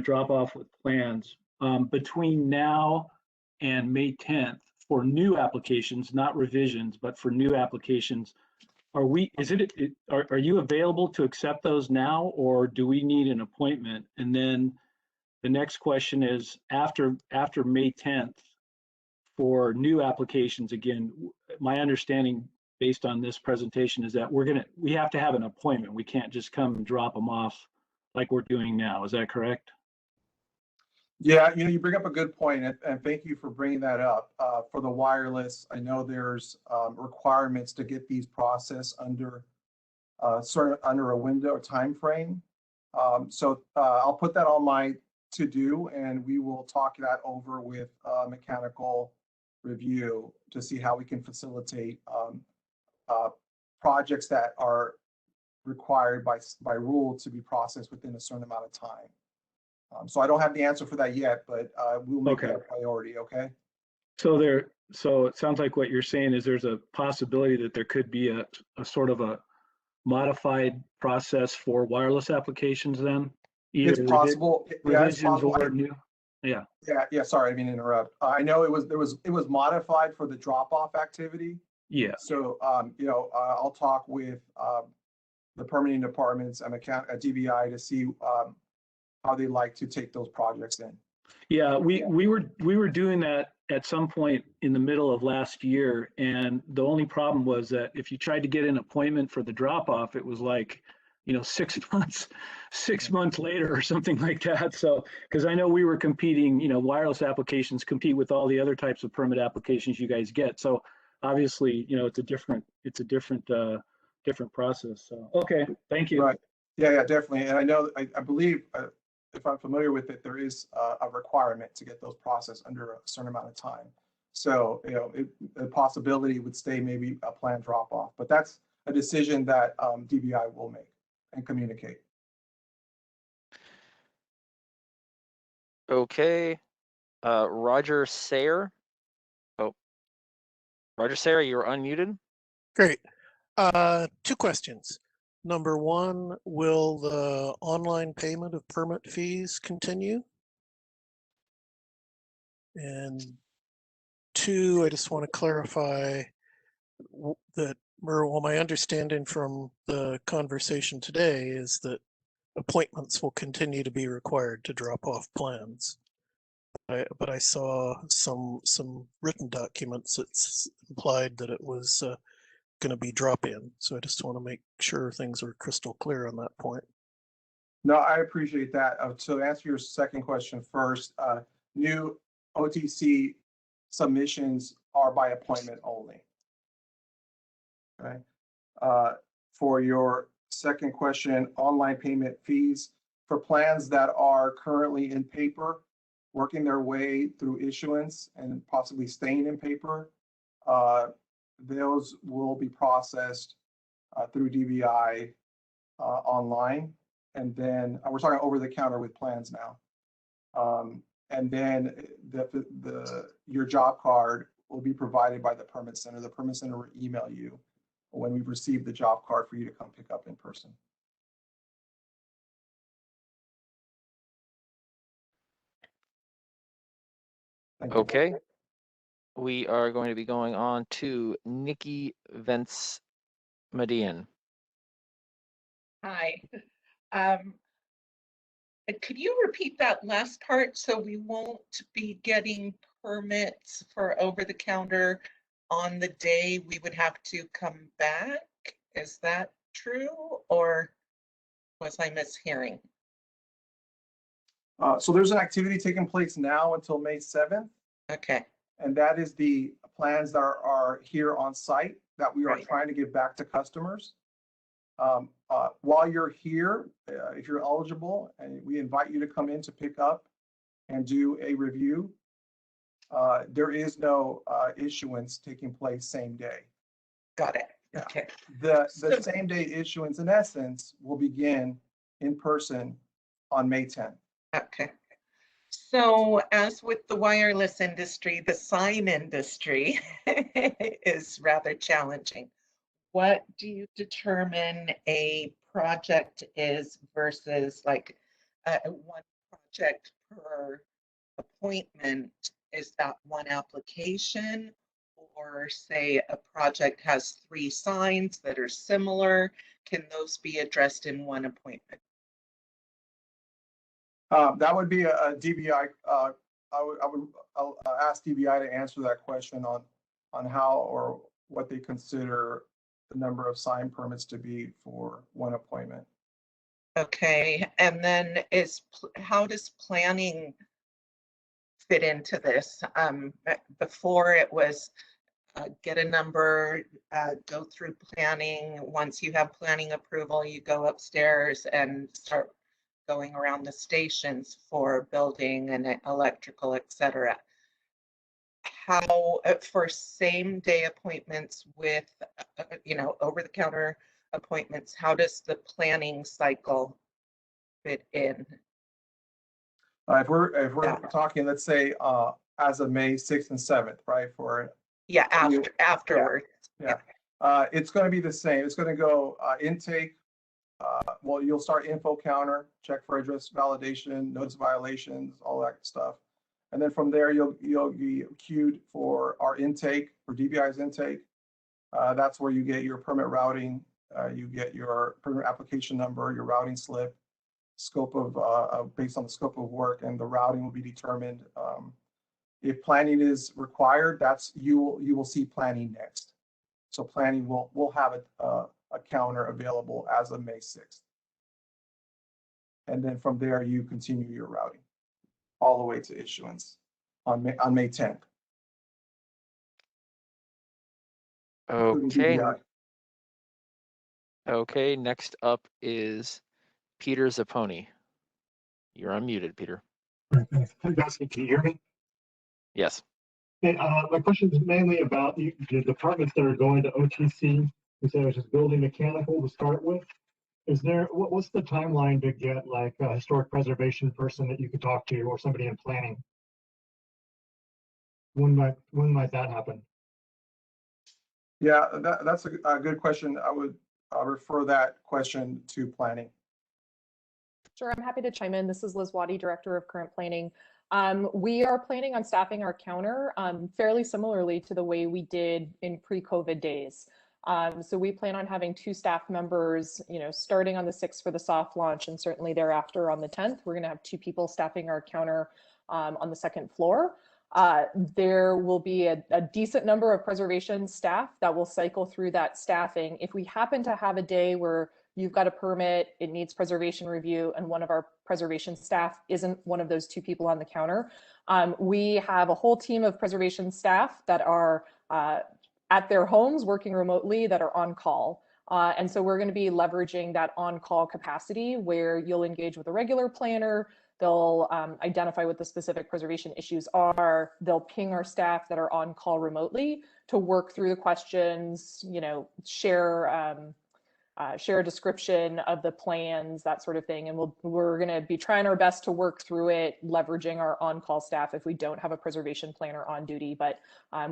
drop off with plans between now and May 10th. For new applications, not revisions, but for new applications, are you available to accept those now, or do we need an appointment? And then the next question is after May 10th, for new applications, again, my understanding based on this presentation is that we have to have an appointment. We can't just come and drop them off like we're doing now. Is that correct? Yeah, you bring up a good point, and thank you for bringing that up. For the wireless, I know there's requirements to get these processed under under a window or time frame. So I'll put that on my to-do, and we will talk that over with mechanical review to see how we can facilitate projects that are required by rule to be processed within a certain amount of time. So I don't have the answer for that yet, but we'll make that a priority, okay? So it sounds like what you're saying is there's a possibility that there could be a sort of a modified process for wireless applications then? It's possible. Yeah, it's Revisions possible. or new? Yeah. Yeah, sorry, I didn't mean to interrupt. I know it was modified for the drop-off activity. Yeah. So, I'll talk with the permitting departments and at DBI to see how they like to take those projects in. Yeah, we were doing that at some point in the middle of last year, and the only problem was that if you tried to get an appointment for the drop off, it was like, 6 months later or something like that. So, because I know we were competing, wireless applications compete with all the other types of permit applications you guys get. So obviously, it's a different process. So, okay, thank you. Right. Yeah, definitely. And I know, I believe, if I'm familiar with it, there is a requirement to get those processed under a certain amount of time. So, a possibility would stay maybe a planned drop off, but that's a decision that DBI will make and communicate. Okay. Roger Sayer. Oh, Roger Sayer, you're unmuted. Great. Two questions. Number one, will the online payment of permit fees continue? And two, I just want to clarify that, well, my understanding from the conversation today is that appointments will continue to be required to drop off plans. But I saw some written documents that implied that it was going to be drop-in. So I just want to make sure things are crystal clear on that point. No, I appreciate that. To answer your second question first, new OTC submissions are by appointment only. Okay. For your second question, online payment fees for plans that are currently in paper, working their way through issuance and possibly staying in paper, those will be processed through DBI online. And then we're talking over the counter with plans now. And then your job card will be provided by the permit center. The permit center will email you when we receive the job card for you to come pick up in person. Thank you. Okay. We are going to be going on to Nikki Vence-Median. Hi. Could you repeat that last part? So we won't be getting permits for over-the-counter on the day we would have to come back? Is that true, or was I mishearing? So there's an activity taking place now until May 7th. Okay. And that is the plans that are here on site that we are Right. trying to give back to customers. While you're here, if you're eligible, and we invite you to come in to pick up and do a review, there is no issuance taking place same day. Got it. Yeah. Okay. The So- same day issuance, in essence, will begin in person on May 10th. Okay. So as with the wireless industry, the sign industry is rather challenging. What do you determine a project is versus like one project per appointment? Is that one application? Or say a project has 3 signs that are similar? Can those be addressed in one appointment? That would be a DBI. I'll ask DBI to answer that question on how or what they consider the number of sign permits to be for one appointment. Okay, and then how does planning fit into this? Before it was get a number, go through planning. Once you have planning approval, you go upstairs and start going around the stations for building and electrical, etc. How for same day appointments with, over-the-counter appointments, how does the planning cycle fit in? If we're talking, let's say, as of May 6th and 7th, right? Yeah, afterwards. Yeah. It's going to be the same. It's going to go intake. Well, you'll start info counter, check for address validation, notice violations, all that stuff. And then from there, you'll be queued for our intake, for DBI's intake. That's where you get your permit routing. You get your permit application number, your routing slip, scope of based on the scope of work, and the routing will be determined. If planning is required, you will see planning next. So planning will have a counter available as of May 6th. And then from there, you continue your routing all the way to issuance on May 10th. Okay. Okay, next up is Peter Zapponi. You're unmuted, Peter. Hi, guys. Can you hear me? Yes. Hey, my question is mainly about the departments that are going to OTC. You said it was just building mechanical to start with. Is there, what's the timeline to get like a historic preservation person that you could talk to, or somebody in planning? When might that happen? Yeah, that's a good question. I'll refer that question to planning. Sure, I'm happy to chime in. This is Liz Waddy, Director of Current Planning. We are planning on staffing our counter fairly similarly to the way we did in pre-COVID days. So we plan on having 2 staff members, starting on the 6th for the soft launch, and certainly thereafter on the 10th. We're going to have 2 people staffing our counter on the 2nd floor. There will be a decent number of preservation staff that will cycle through that staffing. If we happen to have a day where you've got a permit, it needs preservation review, and one of our preservation staff isn't one of those 2 people on the counter, we have a whole team of preservation staff that are at their homes working remotely that are on call. And so we're going to be leveraging that on-call capacity where you'll engage with a regular planner. They'll identify what the specific preservation issues are. They'll ping our staff that are on call remotely to work through the questions, share a description of the plans, that sort of thing. And we're going to be trying our best to work through it, leveraging our on-call staff if we don't have a preservation planner on duty. But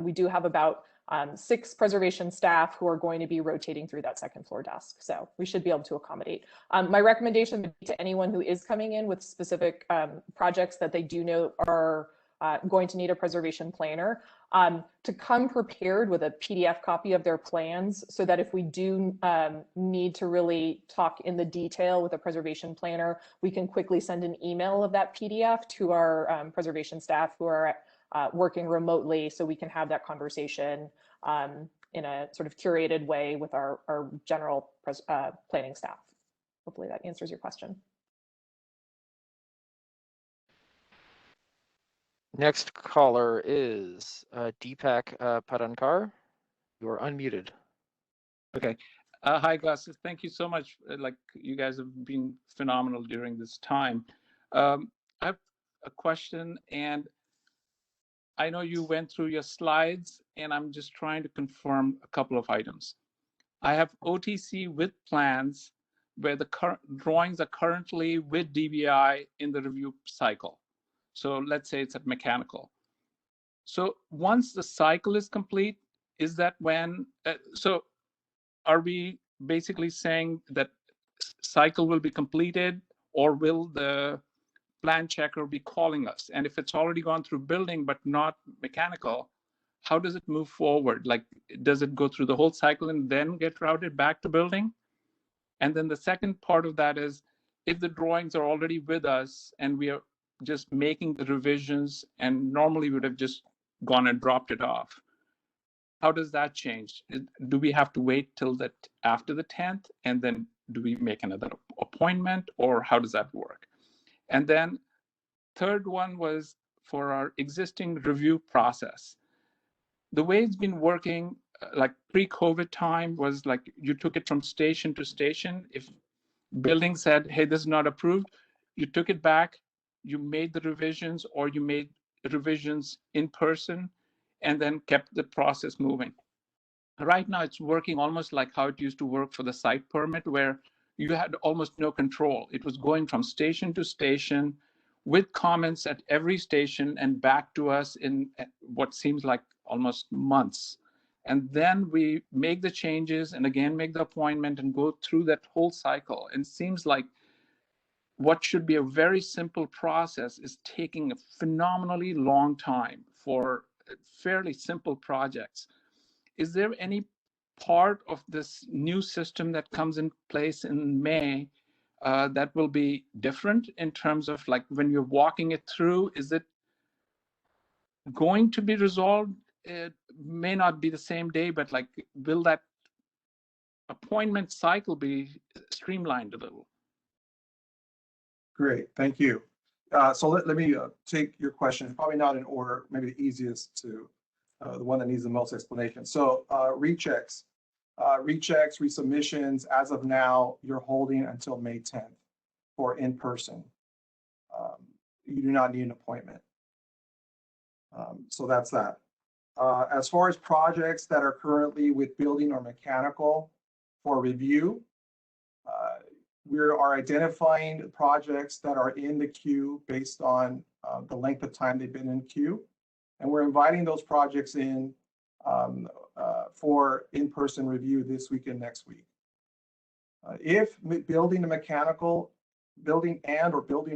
we do have about 6 preservation staff who are going to be rotating through that 2nd floor desk. So we should be able to accommodate. My recommendation would be to anyone who is coming in with specific projects that they do know are going to need a preservation planner, to come prepared with a PDF copy of their plans, so that if we do need to really talk in the detail with a preservation planner, we can quickly send an email of that PDF to our preservation staff who are working remotely, so we can have that conversation in a sort of curated way with our general planning staff. Hopefully that answers your question. Next caller is Deepak Padankar. You're unmuted. Okay. Hi, Gus. Thank you so much. Like, you guys have been phenomenal during this time. I have a question, and I know you went through your slides, and I'm just trying to confirm a couple of items. I have OTC with plans where the current drawings are currently with DBI in the review cycle. So let's say it's at mechanical. So once the cycle is complete, is that when, so are we basically saying that cycle will be completed, or will the plan checker be calling us? And if it's already gone through building but not mechanical, how does it move forward? Like, does it go through the whole cycle and then get routed back to building? And then the second part of that is, if the drawings are already with us and we are just making the revisions and normally we would have just gone and dropped it off? How does that change? Do we have to wait till after the 10th and then do we make another appointment, or how does that work? And then third one was for our existing review process. The way it's been working, like pre-COVID time, was like you took it from station to station. If building said, hey, this is not approved, you took it back, you made the revisions, or you made revisions in person and then kept the process moving. Right now, it's working almost like how it used to work for the site permit, where you had almost no control. It was going from station to station with comments at every station and back to us in what seems like almost months. And then we make the changes and again make the appointment and go through that whole cycle. And it seems like what should be a very simple process is taking a phenomenally long time for fairly simple projects. Is there any part of this new system that comes in place in May that will be different in terms of like when you're walking it through? Is it going to be resolved? It may not be the same day, but like, will that appointment cycle be streamlined a little? Great, thank you. So let me take your question, probably not in order, maybe the easiest to the one that needs the most explanation. So rechecks, resubmissions, as of now, you're holding until May 10th for in-person. You do not need an appointment. So that's that. As far as projects that are currently with building or mechanical for review, we are identifying projects that are in the queue based on the length of time they've been in queue. And we're inviting those projects in for in-person review this week and next week. If building and mechanical, building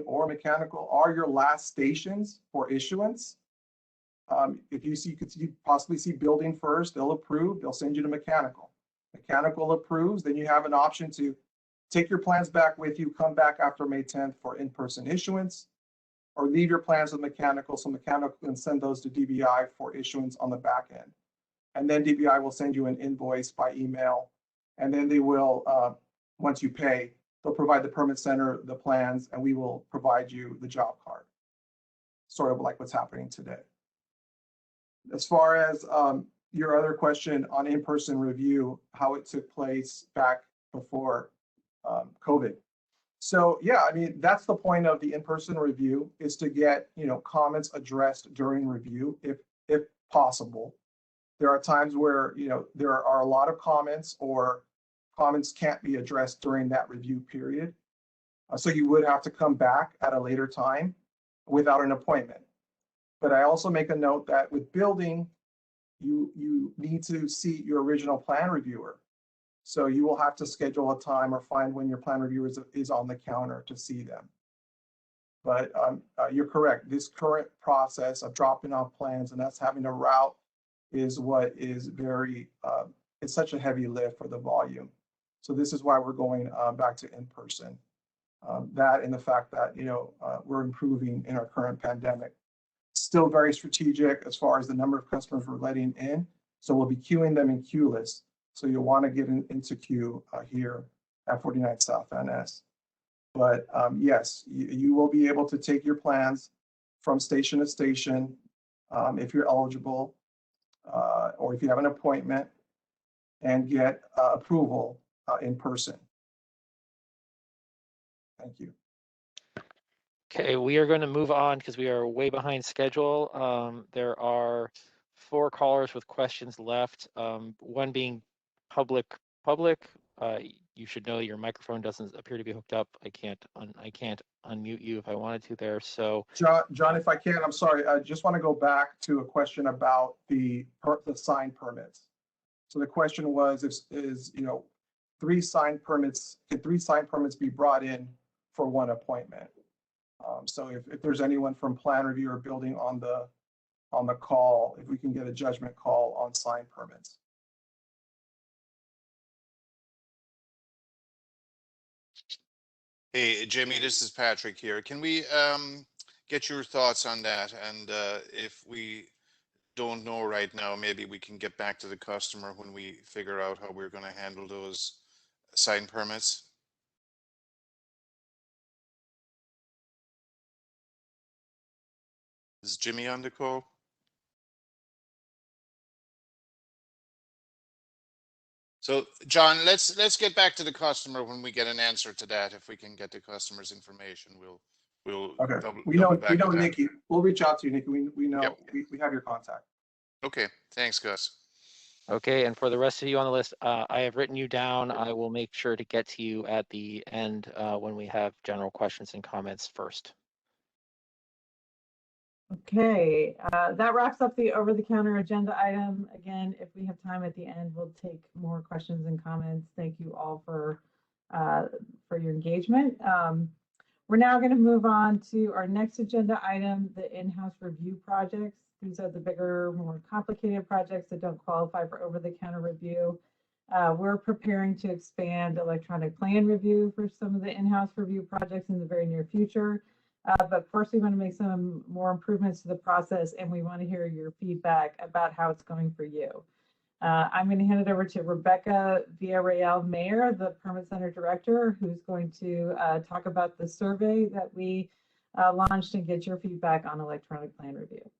or mechanical are your last stations for issuance, if you see, could you possibly see building first, they'll approve, they'll send you to mechanical. Mechanical approves, then you have an option to take your plans back with you, come back after May 10th for in-person issuance, or leave your plans with mechanical, so mechanical can send those to DBI for issuance on the back end. And then DBI will send you an invoice by email, and then they will, once you pay, they'll provide the permit center the plans, and we will provide you the job card, sort of like what's happening today. As far as your other question on in-person review, how it took place back before COVID. So yeah, I mean, that's the point of the in-person review, is to get, comments addressed during review, if possible. There are times where, there are a lot of comments, or comments can't be addressed during that review period. So you would have to come back at a later time without an appointment. But I also make a note that with building, you need to see your original plan reviewer. So you will have to schedule a time or find when your plan reviewer is on the counter to see them. But you're correct. This current process of dropping off plans and us having to route is what is very, it's such a heavy lift for the volume. So this is why we're going back to in-person. That and the fact that, we're improving in our current pandemic. Still very strategic as far as the number of customers we're letting in. So we'll be queuing them in queue list. So you'll want to get into queue here at 49 South NS. But yes, you will be able to take your plans from station to station if you're eligible, or if you have an appointment, and get approval in person. Thank you. Okay, we are going to move on because we are way behind schedule. There are 4 callers with questions left. One being public. You should know your microphone doesn't appear to be hooked up. I can't unmute you if I wanted to there. So John, if I can, I'm sorry. I just want to go back to a question about the sign permits. So the question was, can 3 sign permits be brought in for one appointment? So if there's anyone from plan review or building on the call, if we can get a judgment call on sign permits. Hey, Jimmy, this is Patrick here. Can we get your thoughts on that? And if we don't know right now, maybe we can get back to the customer when we figure out how we're going to handle those sign permits. Is Jimmy on the call? So, John, let's get back to the customer when we get an answer to that. If we can get the customer's information, we'll Okay, double we know back on that. Nikki. We'll reach out to you, Nikki. We know Yep. we have your contact. Okay, thanks, Gus. Okay, and for the rest of you on the list, I have written you down. I will make sure to get to you at the end when we have general questions and comments first. Okay, that wraps up the over-the-counter agenda item. Again, if we have time at the end, we'll take more questions and comments. Thank you all for your engagement. We're now going to move on to our next agenda item, the in-house review projects. These are the bigger, more complicated projects that don't qualify for over-the-counter review. We're preparing to expand electronic plan review for some of the in-house review projects in the very near future. But first, we want to make some more improvements to the process, and we want to hear your feedback about how it's going for you. I'm going to hand it over to Rebecca Villarreal Mayer, the Permit Center Director, who's going to talk about the survey that we launched and get your feedback on electronic plan review.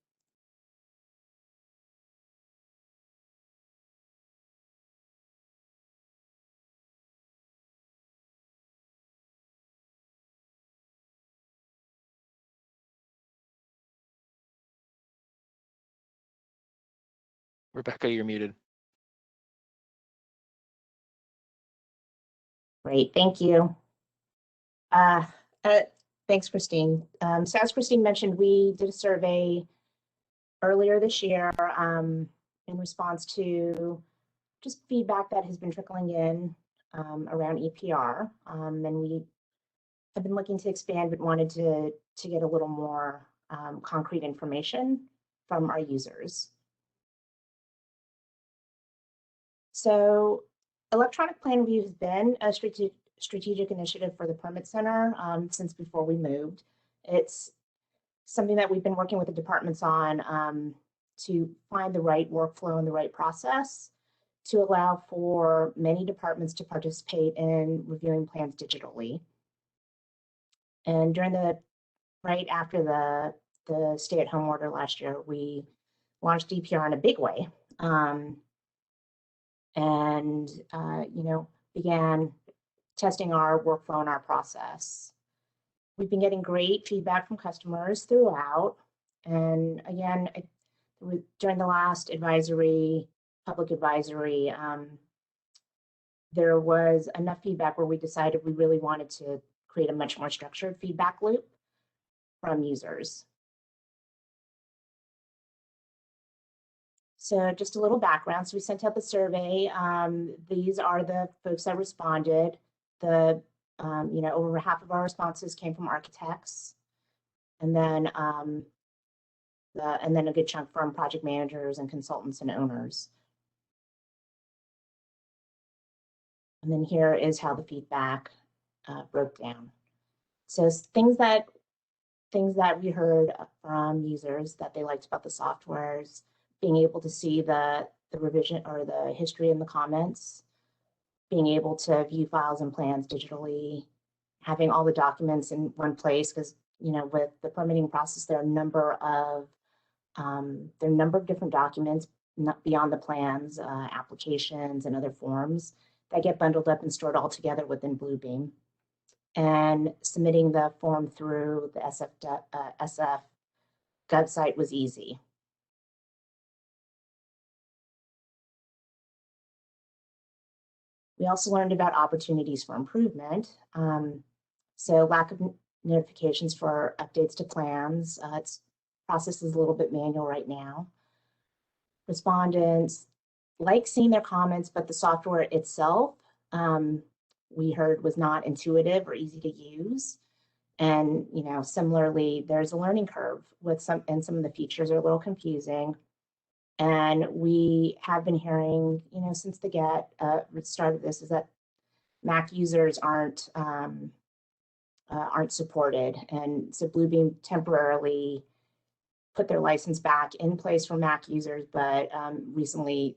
Rebecca, you're muted. Great, thank you. Thanks, Christine. So as Christine mentioned, we did a survey earlier this year in response to just feedback that has been trickling in around EPR. And we have been looking to expand, but wanted to get a little more concrete information from our users. So electronic plan review has been a strategic initiative for the Permit Center since before we moved. It's something that we've been working with the departments on to find the right workflow and the right process to allow for many departments to participate in reviewing plans digitally. And during right after the stay-at-home order last year, we launched EPR in a big way. And began testing our workflow and our process. We've been getting great feedback from customers throughout. And again, during the last public advisory, there was enough feedback where we decided we really wanted to create a much more structured feedback loop from users. So just a little background. So we sent out the survey. These are the folks that responded. Over half of our responses came from architects, and then a good chunk from project managers and consultants and owners. And then here is how the feedback broke down. So things that we heard from users that they liked about the softwares: being able to see the revision or the history in the comments, being able to view files and plans digitally, having all the documents in one place, because with the permitting process, there are a number of different documents beyond the plans, applications, and other forms that get bundled up and stored all together within Bluebeam. And submitting the form through the SF Gov site was easy. We also learned about opportunities for improvement. So lack of notifications for updates to plans. Its process is a little bit manual right now. Respondents like seeing their comments, but the software itself, we heard, was not intuitive or easy to use. And similarly, there's a learning curve with some of the features are a little confusing. And we have been hearing, since the start of this, is that Mac users aren't aren't supported. And so Bluebeam temporarily put their license back in place for Mac users, but recently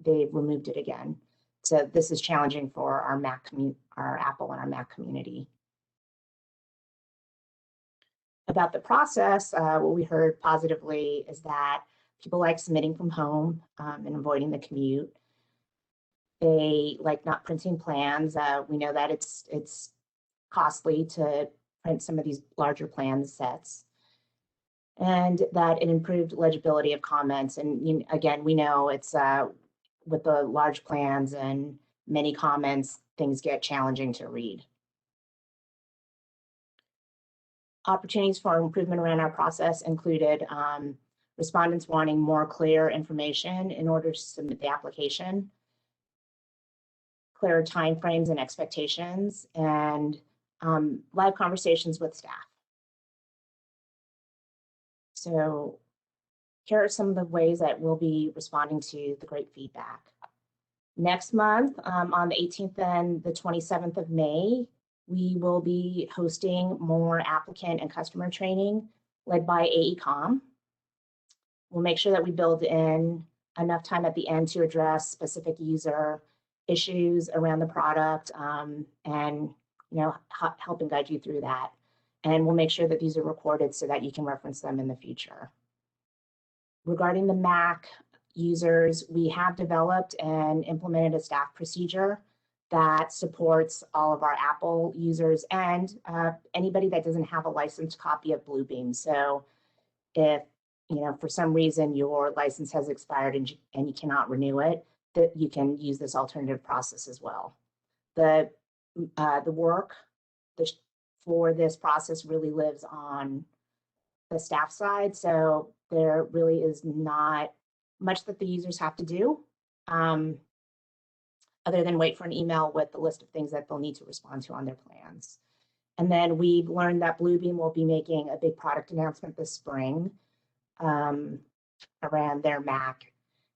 they've removed it again. So this is challenging for our our Apple and our Mac community. About the process, what we heard positively is that people like submitting from home and avoiding the commute. They like not printing plans. We know that it's costly to print some of these larger plan sets, and that it improved legibility of comments. And again, we know it's with the large plans and many comments, things get challenging to read. Opportunities for improvement around our process included respondents wanting more clear information in order to submit the application, clearer timeframes and expectations, and live conversations with staff. So here are some of the ways that we'll be responding to the great feedback. Next month, on the 18th and the 27th of May, we will be hosting more applicant and customer training led by AECOM. We'll make sure that we build in enough time at the end to address specific user issues around the product and help and guide you through that. And we'll make sure that these are recorded so that you can reference them in the future. Regarding the Mac users, we have developed and implemented a staff procedure that supports all of our Apple users and anybody that doesn't have a licensed copy of Bluebeam. So if for some reason your license has expired and you cannot renew it, that you can use this alternative process as well. The work for this process really lives on the staff side, so there really is not much that the users have to do other than wait for an email with the list of things that they'll need to respond to on their plans. And then we've learned that Bluebeam will be making a big product announcement this spring around their Mac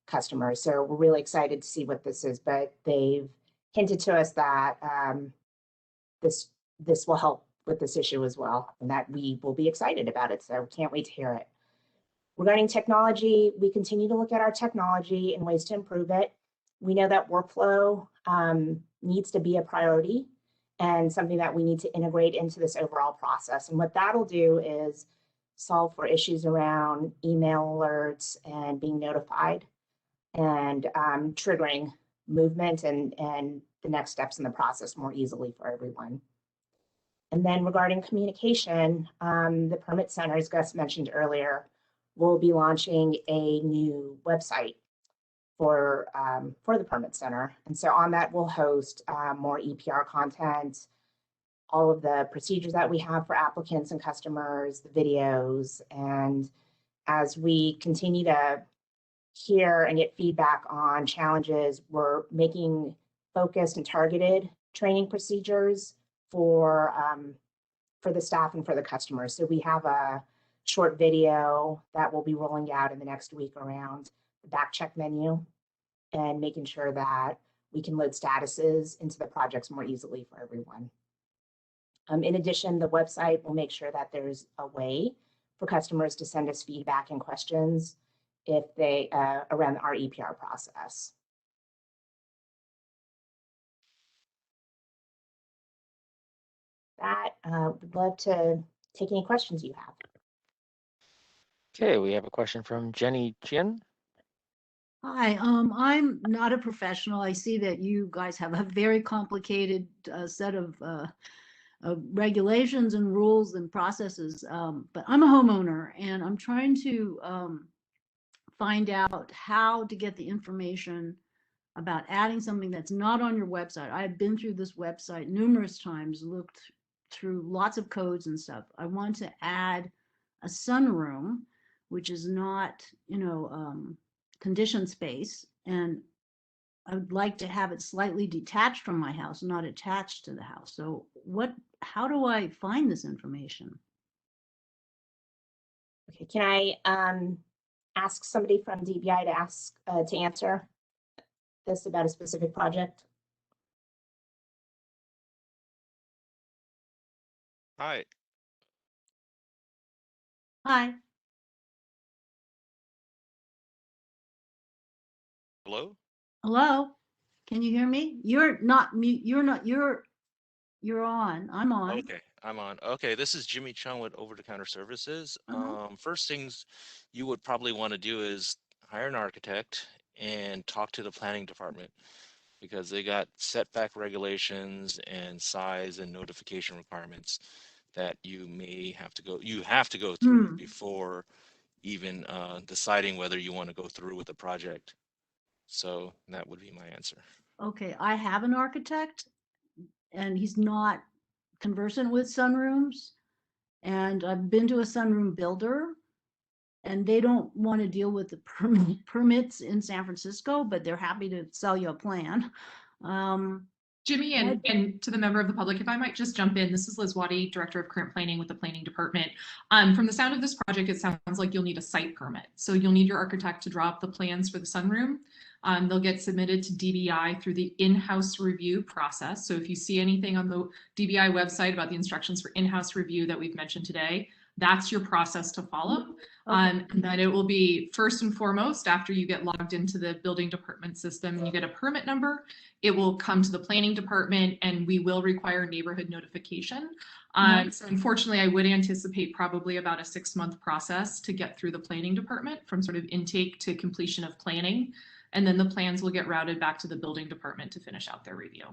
customers. So we're really excited to see what this is, but they've hinted to us that this will help with this issue as well, and that we will be excited about it. So can't wait to hear it. Regarding technology, we continue to look at our technology and ways to improve it. We know that workflow needs to be a priority and something that we need to integrate into this overall process. And what that'll do is solve for issues around email alerts and being notified and triggering movement and the next steps in the process more easily for everyone. And then regarding communication, the Permit Center, as Gus mentioned earlier, will be launching a new website for the Permit Center. And so on that, we'll host more EPR content, all of the procedures that we have for applicants and customers, the videos. And as we continue to hear and get feedback on challenges, we're making focused and targeted training procedures for the staff and for the customers. So we have a short video that will be rolling out in the next week around the back check menu and making sure that we can load statuses into the projects more easily for everyone. In addition, the website will make sure that there's a way for customers to send us feedback and questions if they around our EPR process. That would love to take any questions you have. Okay, we have a question from Jenny Chien. Hi, I'm not a professional. I see that you guys have a very complicated set of regulations and rules and processes, but I'm a homeowner and I'm trying to find out how to get the information about adding something that's not on your website. I've been through this website numerous times, looked through lots of codes and stuff. I want to add a sunroom, which is not, conditioned space, and I would like to have it slightly detached from my house, not attached to the house. So how do I find this information? Okay, can I ask somebody from DBI to answer this about a specific project? Hi. Hi. Hello? Hello? Can you hear me? You're not mute. You're on. I'm on. Okay, I'm on. Okay, this is Jimmy Chung with Over the Counter Services. First things you would probably want to do is hire an architect and talk to the planning department because they got setback regulations and size and notification requirements that you have to go through before even deciding whether you want to go through with the project. So that would be my answer. Okay, I have an architect and he's not conversant with sunrooms. And I've been to a sunroom builder and they don't want to deal with the permits in San Francisco, but they're happy to sell you a plan. Jimmy, and to the member of the public, if I might just jump in, this is Liz Waddy, Director of Current Planning with the Planning Department. From the sound of this project, it sounds like you'll need a site permit. So you'll need your architect to draw up the plans for the sunroom. They'll get submitted to DBI through the in-house review process. So if you see anything on the DBI website about the instructions for in-house review that we've mentioned today, that's your process to follow. And then it will be first and foremost, after you get logged into the building department system and you get a permit number, it will come to the planning department and we will require neighborhood notification. So unfortunately, I would anticipate probably about a 6-month process to get through the planning department from sort of intake to completion of planning. And then the plans will get routed back to the building department to finish out their review.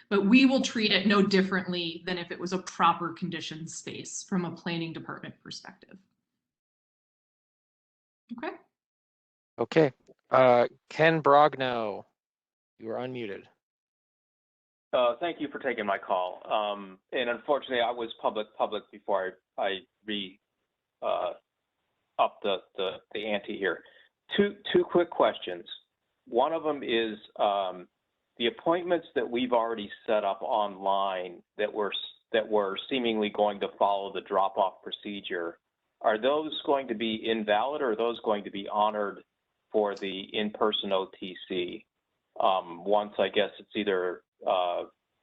But we will treat it no differently than if it was a proper conditioned space from a planning department perspective. Okay. Okay. Ken Brogno, you are unmuted. Thank you for taking my call. And unfortunately, I was public before I up the ante here. Two quick questions. One of them is the appointments that we've already set up online that were seemingly going to follow the drop-off procedure. Are those going to be invalid or are those going to be honored for the in-person OTC once, I guess it's either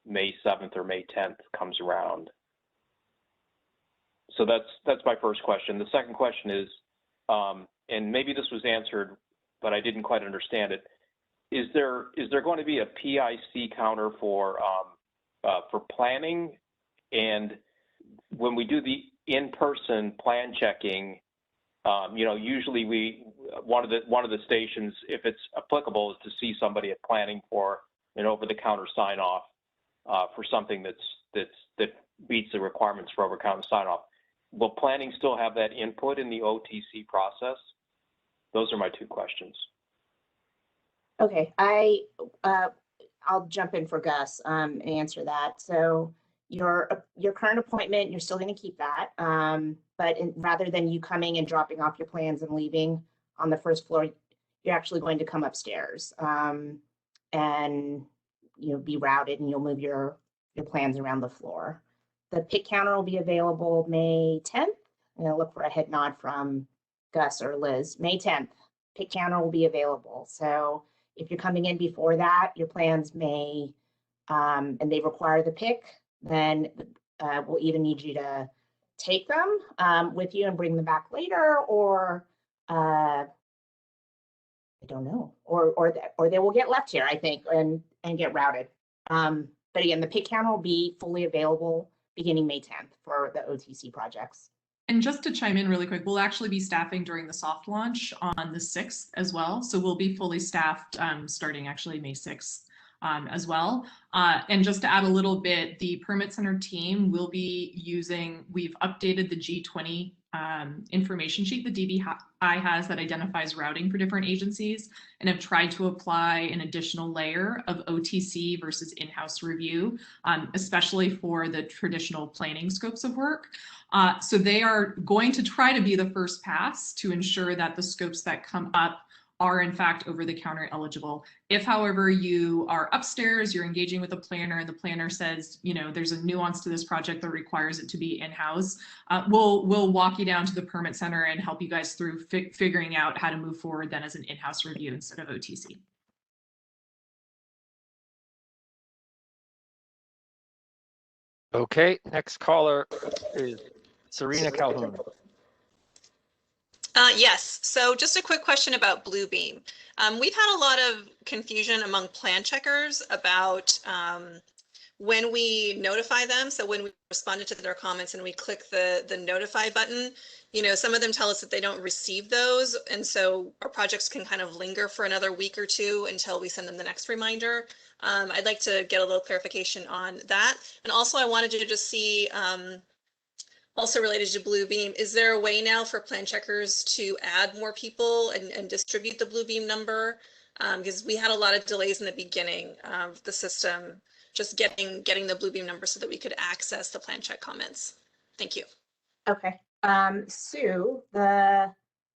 May 7th or May 10th comes around? So that's my first question. The second question is, and maybe this was answered, but I didn't quite understand it. Is there going to be a PIC counter for planning? And when we do the in-person plan checking, usually one of the stations, if it's applicable, is to see somebody at planning for an over-the-counter sign-off for something that meets the requirements for over-the-counter sign-off. Will planning still have that input in the OTC process? Those are my two questions. Okay, I'll jump in for Gus and answer that. So your current appointment, you're still going to keep that, but rather than you coming and dropping off your plans and leaving on the first floor, you're actually going to come upstairs and be routed, and you'll move your plans around the floor. The pick counter will be available May 10th. I'm going to look for a head nod from Gus or Liz. May 10th, pick counter will be available. So if you're coming in before that, your plans may, and they require the pick, then we'll either need you to take them with you and bring them back later, or I don't know, or they will get left here, I think, and get routed. But again, the pick counter will be fully available beginning May 10th for the OTC projects. And just to chime in really quick, we'll actually be staffing during the soft launch on the 6th as well. So we'll be fully staffed starting actually May 6th as well. And just to add a little bit, the Permit Center team will be using, we've updated the G20 information sheet the DBI has that identifies routing for different agencies, and have tried to apply an additional layer of OTC versus in-house review, especially for the traditional planning scopes of work. So they are going to try to be the first pass to ensure that the scopes that come up are in fact over-the-counter eligible. If, however, you are upstairs, you're engaging with a planner, and the planner says, there's a nuance to this project that requires it to be in-house, we'll walk you down to the Permit Center and help you guys through figuring out how to move forward then as an in-house review instead of OTC. Okay, next caller is Serena Calhoun. Yes, so just a quick question about Bluebeam. We've had a lot of confusion among plan checkers about when we notify them. So when we responded to their comments and we click the notify button, you know, some of them tell us that they don't receive those. And so our projects can kind of linger for another week or two until we send them the next reminder. I'd like to get a little clarification on that. And also I wanted to just see, also related to Bluebeam, is there a way now for plan checkers to add more people and distribute the Bluebeam number? Because we had a lot of delays in the beginning of the system, just getting the Bluebeam number so that we could access the plan check comments. Thank you. Okay. Sue, the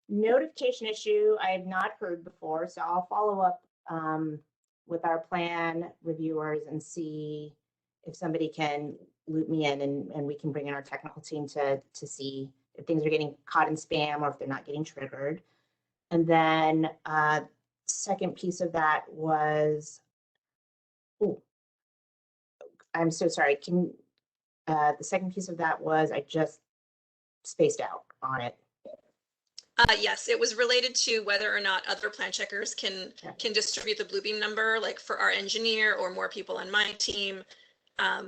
notification issue I have not heard before, so I'll follow up with our plan reviewers and see if somebody can loop me in and we can bring in our technical team to see if things are getting caught in spam or if they're not getting triggered. And then second piece of that was, oh, I'm so sorry. Can the second piece of that was I just spaced out on it. Yes, it was related to whether or not other plan checkers can distribute the Bluebeam number, like for our engineer or more people on my team,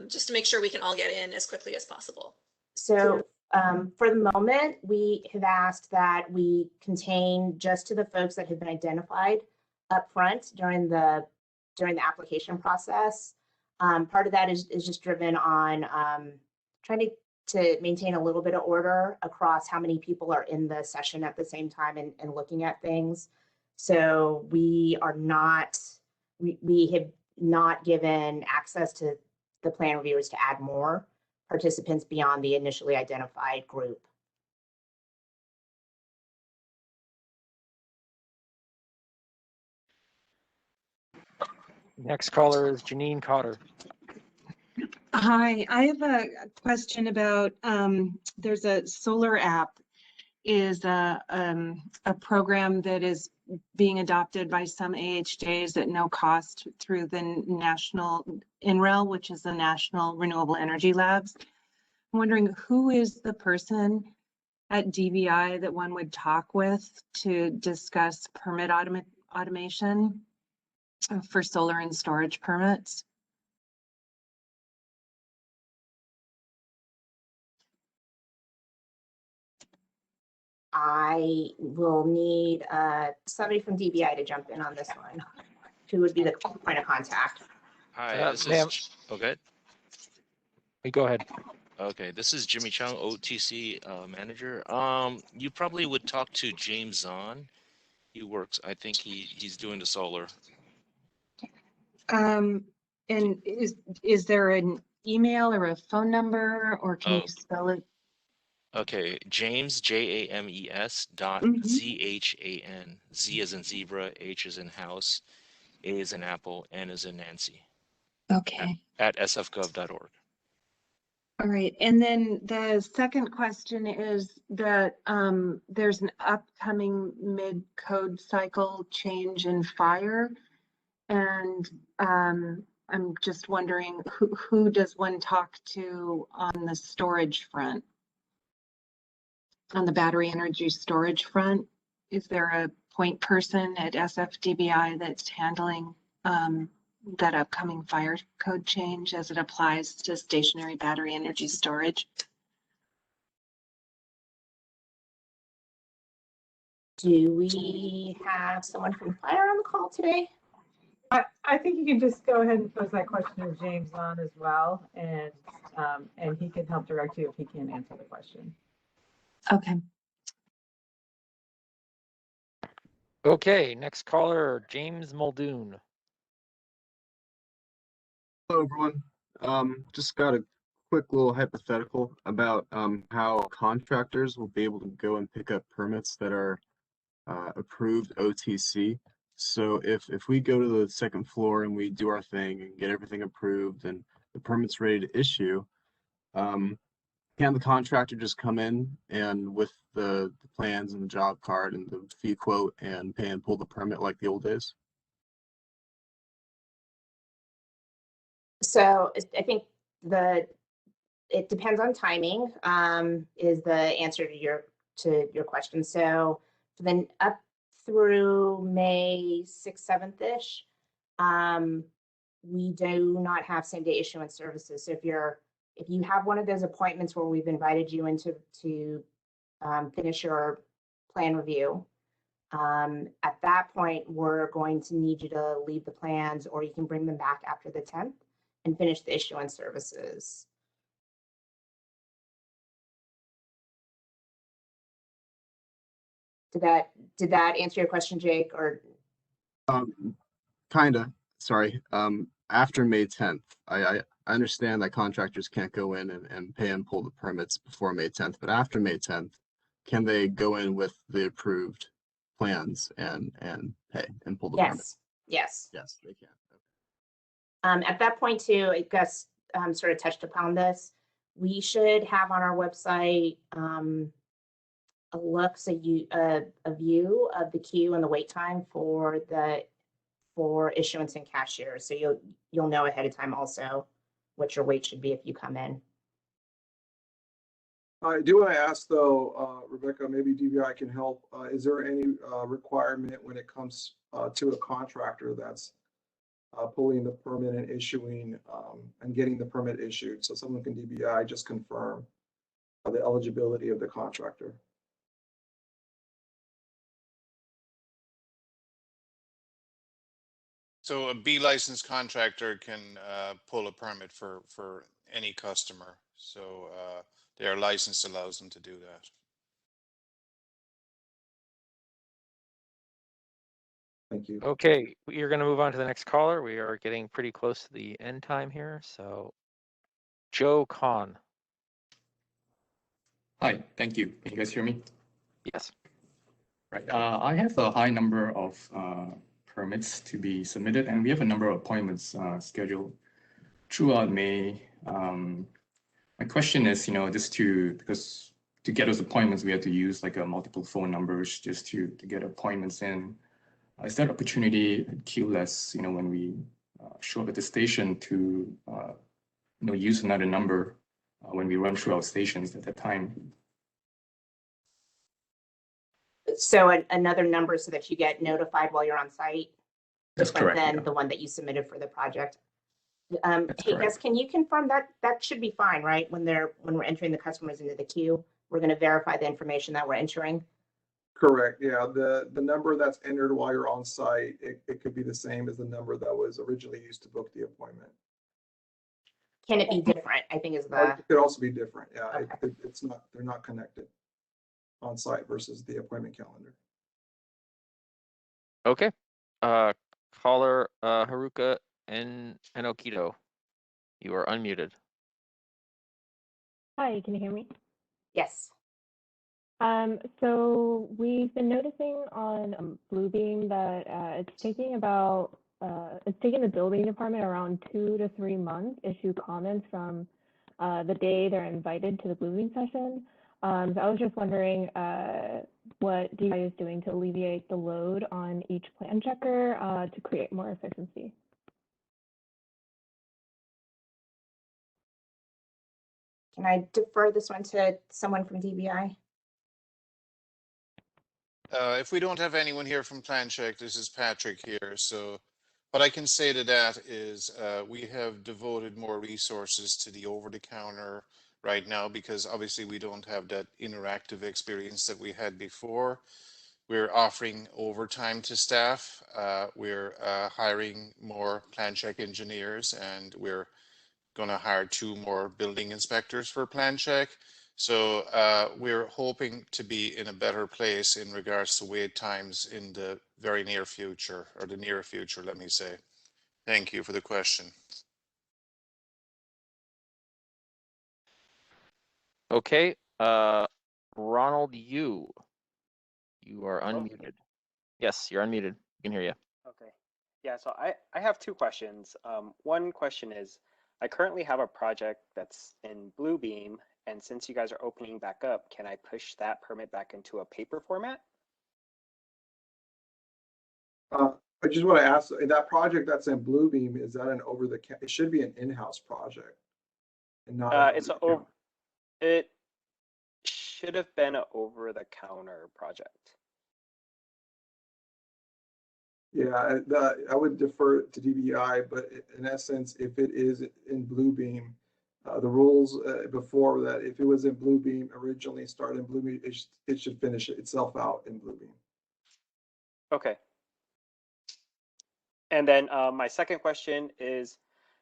just to make sure we can all get in as quickly as possible. So for the moment, we have asked that we contain just to the folks that have been identified up front during the application process. Part of that is just driven on trying to maintain a little bit of order across how many people are in the session at the same time and looking at things. So we have not given access to the plan reviewers to add more participants beyond the initially identified group. Next caller is Janine Cotter. Hi, I have a question about there's a solar app is a program that is being adopted by some AHJs at no cost through the national NREL, which is the National Renewable Energy Labs. I'm wondering who is the person at DBI that one would talk with to discuss permit automation for solar and storage permits? I will need somebody from DBI to jump in on this one. Who would be the point of contact? Hi, this is. Oh, good. Go ahead. Okay, this is Jimmy Chung, OTC manager. You probably would talk to James Zahn. He works. I think he's doing the solar. And is there an email or a phone number, or can you spell it? Okay, James, JAMES dot ZHAN. Z as in zebra, H as in house, A as in apple, N as in Nancy. Okay. At sfgov.org. All right. And then the second question is that there's an upcoming mid-code cycle change in fire. And I'm just wondering who does one talk to on the storage front? On the battery energy storage front, is there a point person at SFDBI that's handling that upcoming fire code change as it applies to stationary battery energy storage? Do we have someone from fire on the call today? I think you can just go ahead and pose that question to James on as well, and he can help direct you if he can't answer the question. Okay. Okay, next caller, James Muldoon. Hello, everyone. Just got a quick little hypothetical about how contractors will be able to go and pick up permits that are approved OTC. So if we go to the second floor and we do our thing and get everything approved and the permit's ready to issue, can the contractor just come in and with the plans and the job card and the fee quote and pay and pull the permit like the old days? So I think the it depends on timing, is the answer to your question. So then up through May 6th, 7th-ish, we do not have same day issuance services. So if you have one of those appointments where we've invited you in to finish your plan review, at that point, we're going to need you to leave the plans, or you can bring them back after the 10th and finish the issuance services. Did that answer your question, Jake? Or Kinda. Sorry. After May 10th, I understand that contractors can't go in and pay and pull the permits before May 10th, but after May 10th, can they go in with the approved plans and pay and pull the permits? Yes. Yes, they can. At that point too, Gus sort of touched upon this. We should have on our website a view of the queue and the wait time for issuance and cashier. So you'll know ahead of time also what your wait should be if you come in. I do want to ask though, Rebecca, maybe DBI can help. Is there any requirement when it comes to a contractor that's pulling the permit and issuing and getting the permit issued? So someone can DBI just confirm the eligibility of the contractor. So a B licensed contractor can pull a permit for any customer. So their license allows them to do that. Thank you. Okay, we are going to move on to the next caller. We are getting pretty close to the end time here. So Joe Kahn. Hi, thank you. Can you guys hear me? Yes. Right. I have a high number of permits to be submitted, and we have a number of appointments scheduled throughout May. My question is, just because to get those appointments, we have to use like a multiple phone numbers just to get appointments in. Is there opportunity at QLES, when we show up at the station to, use another number when we run through our stations at that time? So another number so that you get notified while you're on site? That's correct. Than yeah. the one that you submitted for the project. That's Hey, correct. Gus, can you confirm that should be fine, right? When we're entering the customers into the queue, we're going to verify the information that we're entering. Correct. Yeah, the number that's entered while you're on site, it could be the same as the number that was originally used to book the appointment. Can it be different? I think is Or the. it could also be different. Yeah, Okay. it's not. They're not connected on site versus the appointment calendar. Okay. Caller Haruka Enokido. You are unmuted. Hi, can you hear me? Yes. So we've been noticing on Bluebeam that it's taking the building department around 2 to 3 months to issue comments from the day they're invited to the Bluebeam session. So I was just wondering what DBI is doing to alleviate the load on each plan checker to create more efficiency. Can I defer this one to someone from DBI? If we don't have anyone here from PlanCheck, this is Patrick here. So what I can say to that is we have devoted more resources to the over-the-counter right now because obviously we don't have that interactive experience that we had before. We're offering overtime to staff. We're hiring more PlanCheck engineers, and we're going to hire 2 more building inspectors for PlanCheck. So we're hoping to be in a better place in regards to wait times in the very near future, or the near future, let me say. Thank you for the question. Okay. Ronald Yu. You are unmuted. Yes, you're unmuted. We can hear you. Okay. Yeah, so I have 2 questions. One question is, I currently have a project that's in Bluebeam, and since you guys are opening back up, can I push that permit back into a paper format? I just want to ask, that project that's in Bluebeam, is that it should be an in-house project. and not. It's it should have been an over-the-counter project. Yeah, I would defer to DBI, but in essence, if it is in Bluebeam, the rules before that, if it was in Bluebeam, originally started in Bluebeam, it should finish itself out in Bluebeam. Okay. And then my second question is,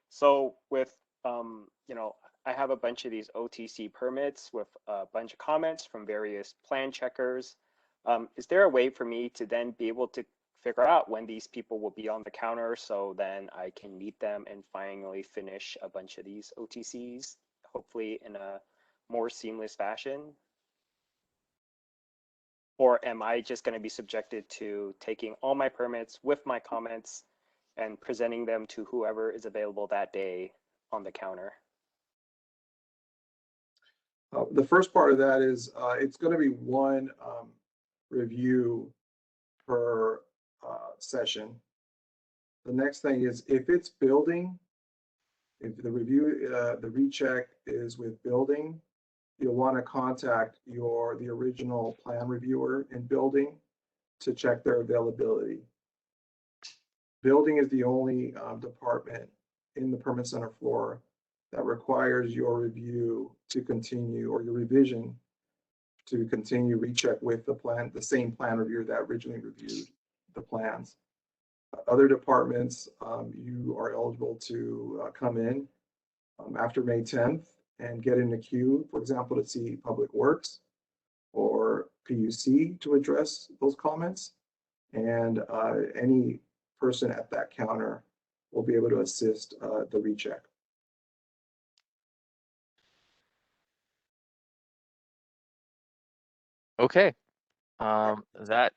so with, you know, I have a bunch of these OTC permits with a bunch of comments from various plan checkers. Is there a way for me to then be able to figure out when these people will be on the counter so then I can meet them and finally finish a bunch of these OTCs, hopefully in a more seamless fashion? Or am I just going to be subjected to taking all my permits with my comments and presenting them to whoever is available that day on the counter? The first part of that is it's going to be one review per session. The next thing is if it's building, if the review, the recheck is with building, you'll want to contact the original plan reviewer in building to check their availability. Building is the only department in the permit center floor that requires your review to continue, or your revision to continue recheck with the same plan reviewer that originally reviewed the plans. Other departments, you are eligible to come in after May 10th and get in the queue, for example, to see Public Works or PUC to address those comments. And any person at that counter will be able to assist the recheck. Okay, that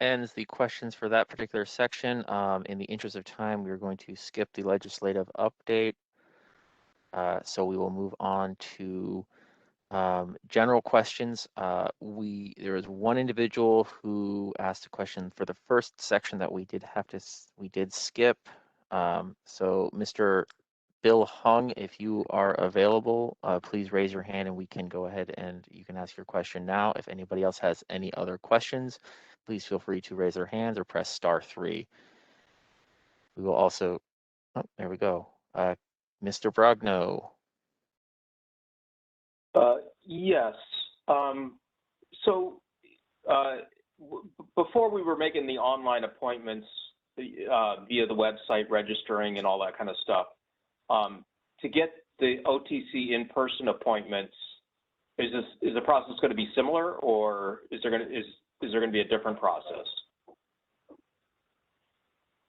ends the questions for that particular section. In the interest of time, we're going to skip the legislative update. So we will move on to general questions. There is one individual who asked a question for the first section that we did skip. So Mr. Bill Hung, if you are available, please raise your hand and we can go ahead and you can ask your question now. If anybody else has any other questions, please feel free to raise their hands or press *3. We will also, oh, there we go. Mr. Brogno. Yes. Before we were making the online appointments via the website, registering and all that kind of stuff, to get the OTC in-person appointments, is the process going to be similar, or is there going to be a different process?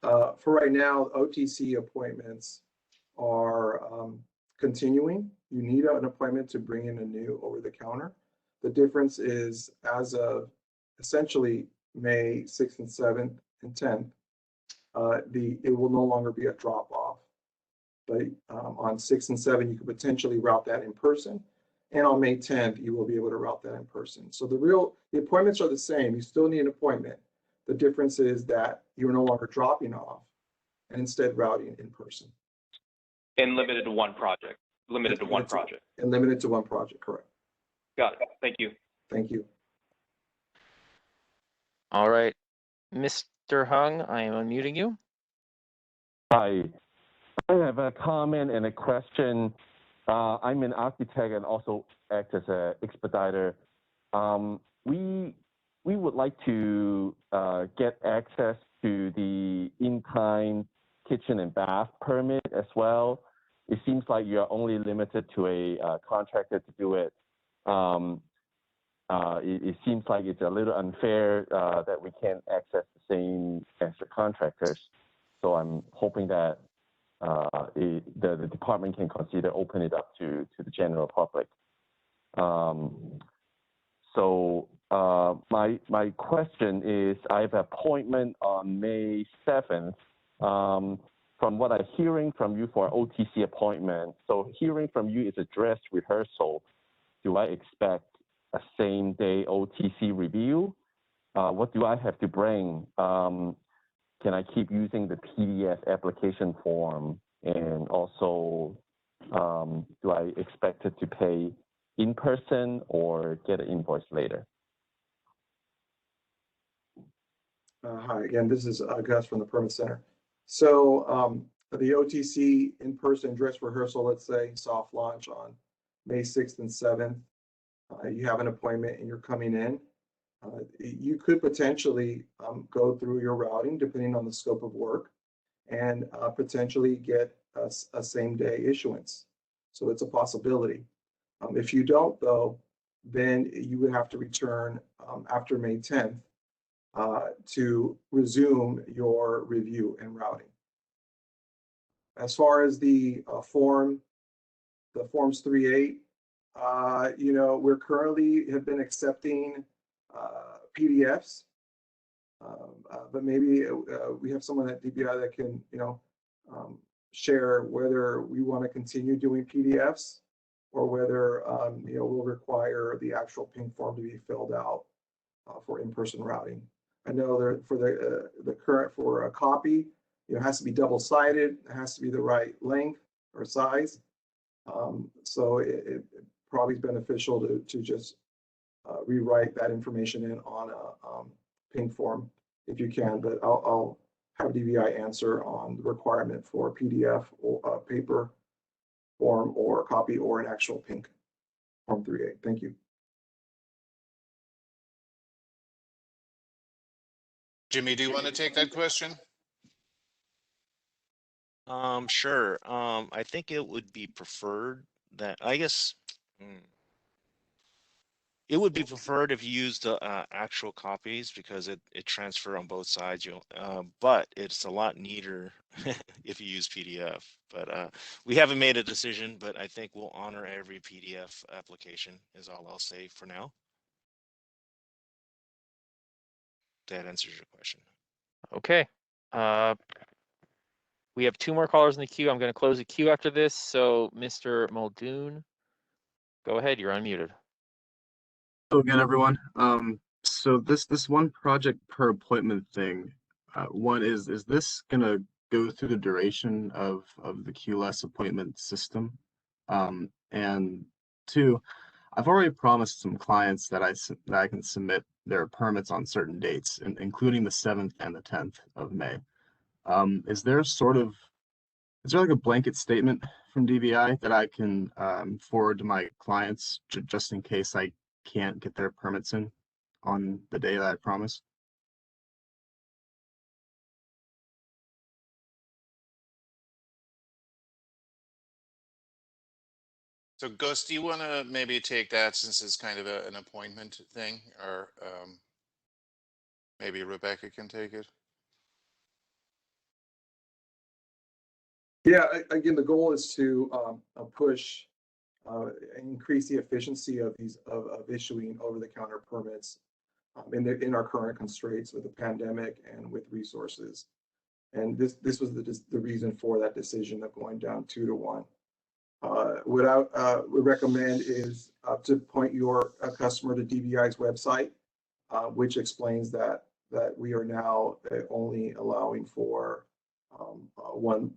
For right now, OTC appointments are continuing. You need an appointment to bring in a new over-the-counter. The difference is, as of essentially May 6th and 7th and 10th, it will no longer be a drop-off. But on 6 and 7, you could potentially route that in person. And on May 10th, you will be able to route that in person. So the appointments are the same. You still need an appointment. The difference is that you're no longer dropping off and instead routing in person. And limited to one project. Limited to one project. And limited to one project, correct. Got it. Thank you. Thank you. All right, Mr. Hung, I am unmuting you. Hi, I have a comment and a question. I'm an architect and also act as an expediter. We would like to get access to the in-kind kitchen and bath permit as well. It seems like you're only limited to a contractor to do it. It seems like it's a little unfair that we can't access the same as the contractors. So I'm hoping that the department can consider opening it up to the general public. My question is, I have an appointment on May 7th. From what I'm hearing from you for OTC appointment, so hearing from you is a dress rehearsal. Do I expect a same day OTC review? What do I have to bring? Can I keep using the PDF application form? And also, Do I expect it to pay in person or get an invoice later? Hi, again, this is Gus from the Permit Center. So the OTC in-person dress rehearsal, let's say, soft launch on May 6th and 7th. You have an appointment and you're coming in. You could potentially go through your routing depending on the scope of work and potentially get a same-day issuance. So it's a possibility. If you don't, though, then you would have to return after May 10th to resume your review and routing. As far as the forms 3.8, we're currently have been accepting PDFs, but maybe we have someone at DBI that can, share whether we want to continue doing PDFs or whether, we'll require the actual pink form to be filled out for in-person routing. I know that for the current, for a copy, it has to be double-sided, it has to be the right length or size. So it probably is beneficial to just rewrite that information in on a pink form if you can, but I'll have DBI answer on the requirement for PDF or paper form or copy or an actual pink form 3.8. Thank you. Jimmy, do you want to take that question? Sure. I think it would be preferred that, I guess, it would be preferred if you used the actual copies because it transfer on both sides. But it's a lot neater if you use PDF. But we haven't made a decision, but I think we'll honor every PDF application is all I'll say for now. That answers your question. Okay. We have 2 more callers in the queue. I'm going to close the queue after this. So, Mr. Muldoon, go ahead. You're unmuted. Hello again, everyone. So this one project per appointment thing, one is this gonna go through the duration of the QLS appointment system? And 2, I've already promised some clients that I can submit their permits on certain dates, including the 7th and the 10th of May. Is there like a blanket statement from DBI that I can forward to my clients just in case I can't get their permits in on the day that I promised? So Gus, do you want to maybe take that since it's kind of an appointment thing, or maybe Rebecca can take it? Yeah, again, the goal is to push, increase the efficiency of issuing over-the-counter permits in our current constraints with the pandemic and with resources. And this was the reason for that decision of going down 2 to 1. What I would recommend is to point your customer to DBI's website, which explains that we are now only allowing for one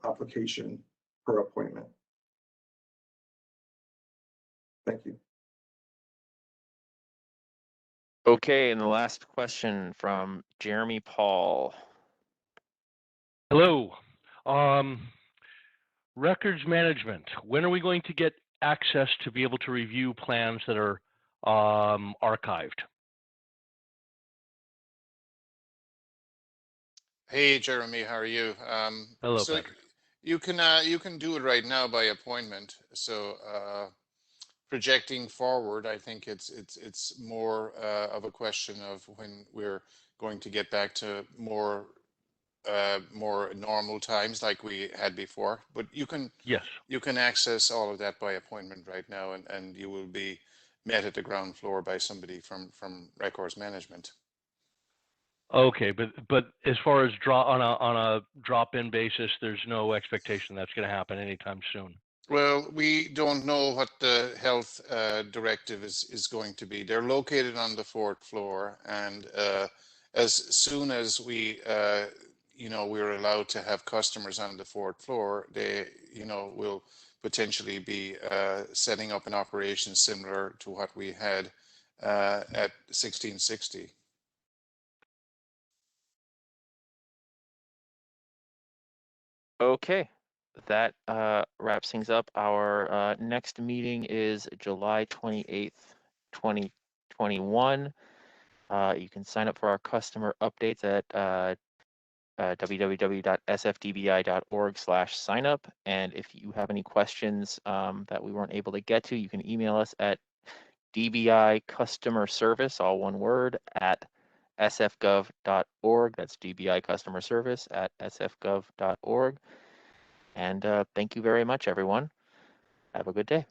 application per appointment. Thank you. Okay, and the last question from Jeremy Paul. Hello. Records management. When are we going to get access to be able to review plans that are archived? Hey, Jeremy, how are you? Hello, so Patrick. you can do it right now by appointment. So projecting forward, I think it's more of a question of when we're going to get back to more normal times like we had before. But you can access all of that by appointment right now, and you will be met at the ground floor by somebody from records management. Okay, but as far as on a drop-in basis, there's no expectation that's going to happen anytime soon. Well, we don't know what the health directive is going to be. They're located on the 4th floor, and as soon as we're allowed to have customers on the 4th floor, they, will potentially be setting up an operation similar to what we had at 1660. Okay, that wraps things up. Our next meeting is July 28th, 2021. You can sign up for our customer updates at www.sfdbi.org/signup. And if you have any questions that we weren't able to get to, you can email us at DBI customer service, all one word, at sfgov.org. That's DBI customer service at sfgov.org. And thank you very much, everyone. Have a good day.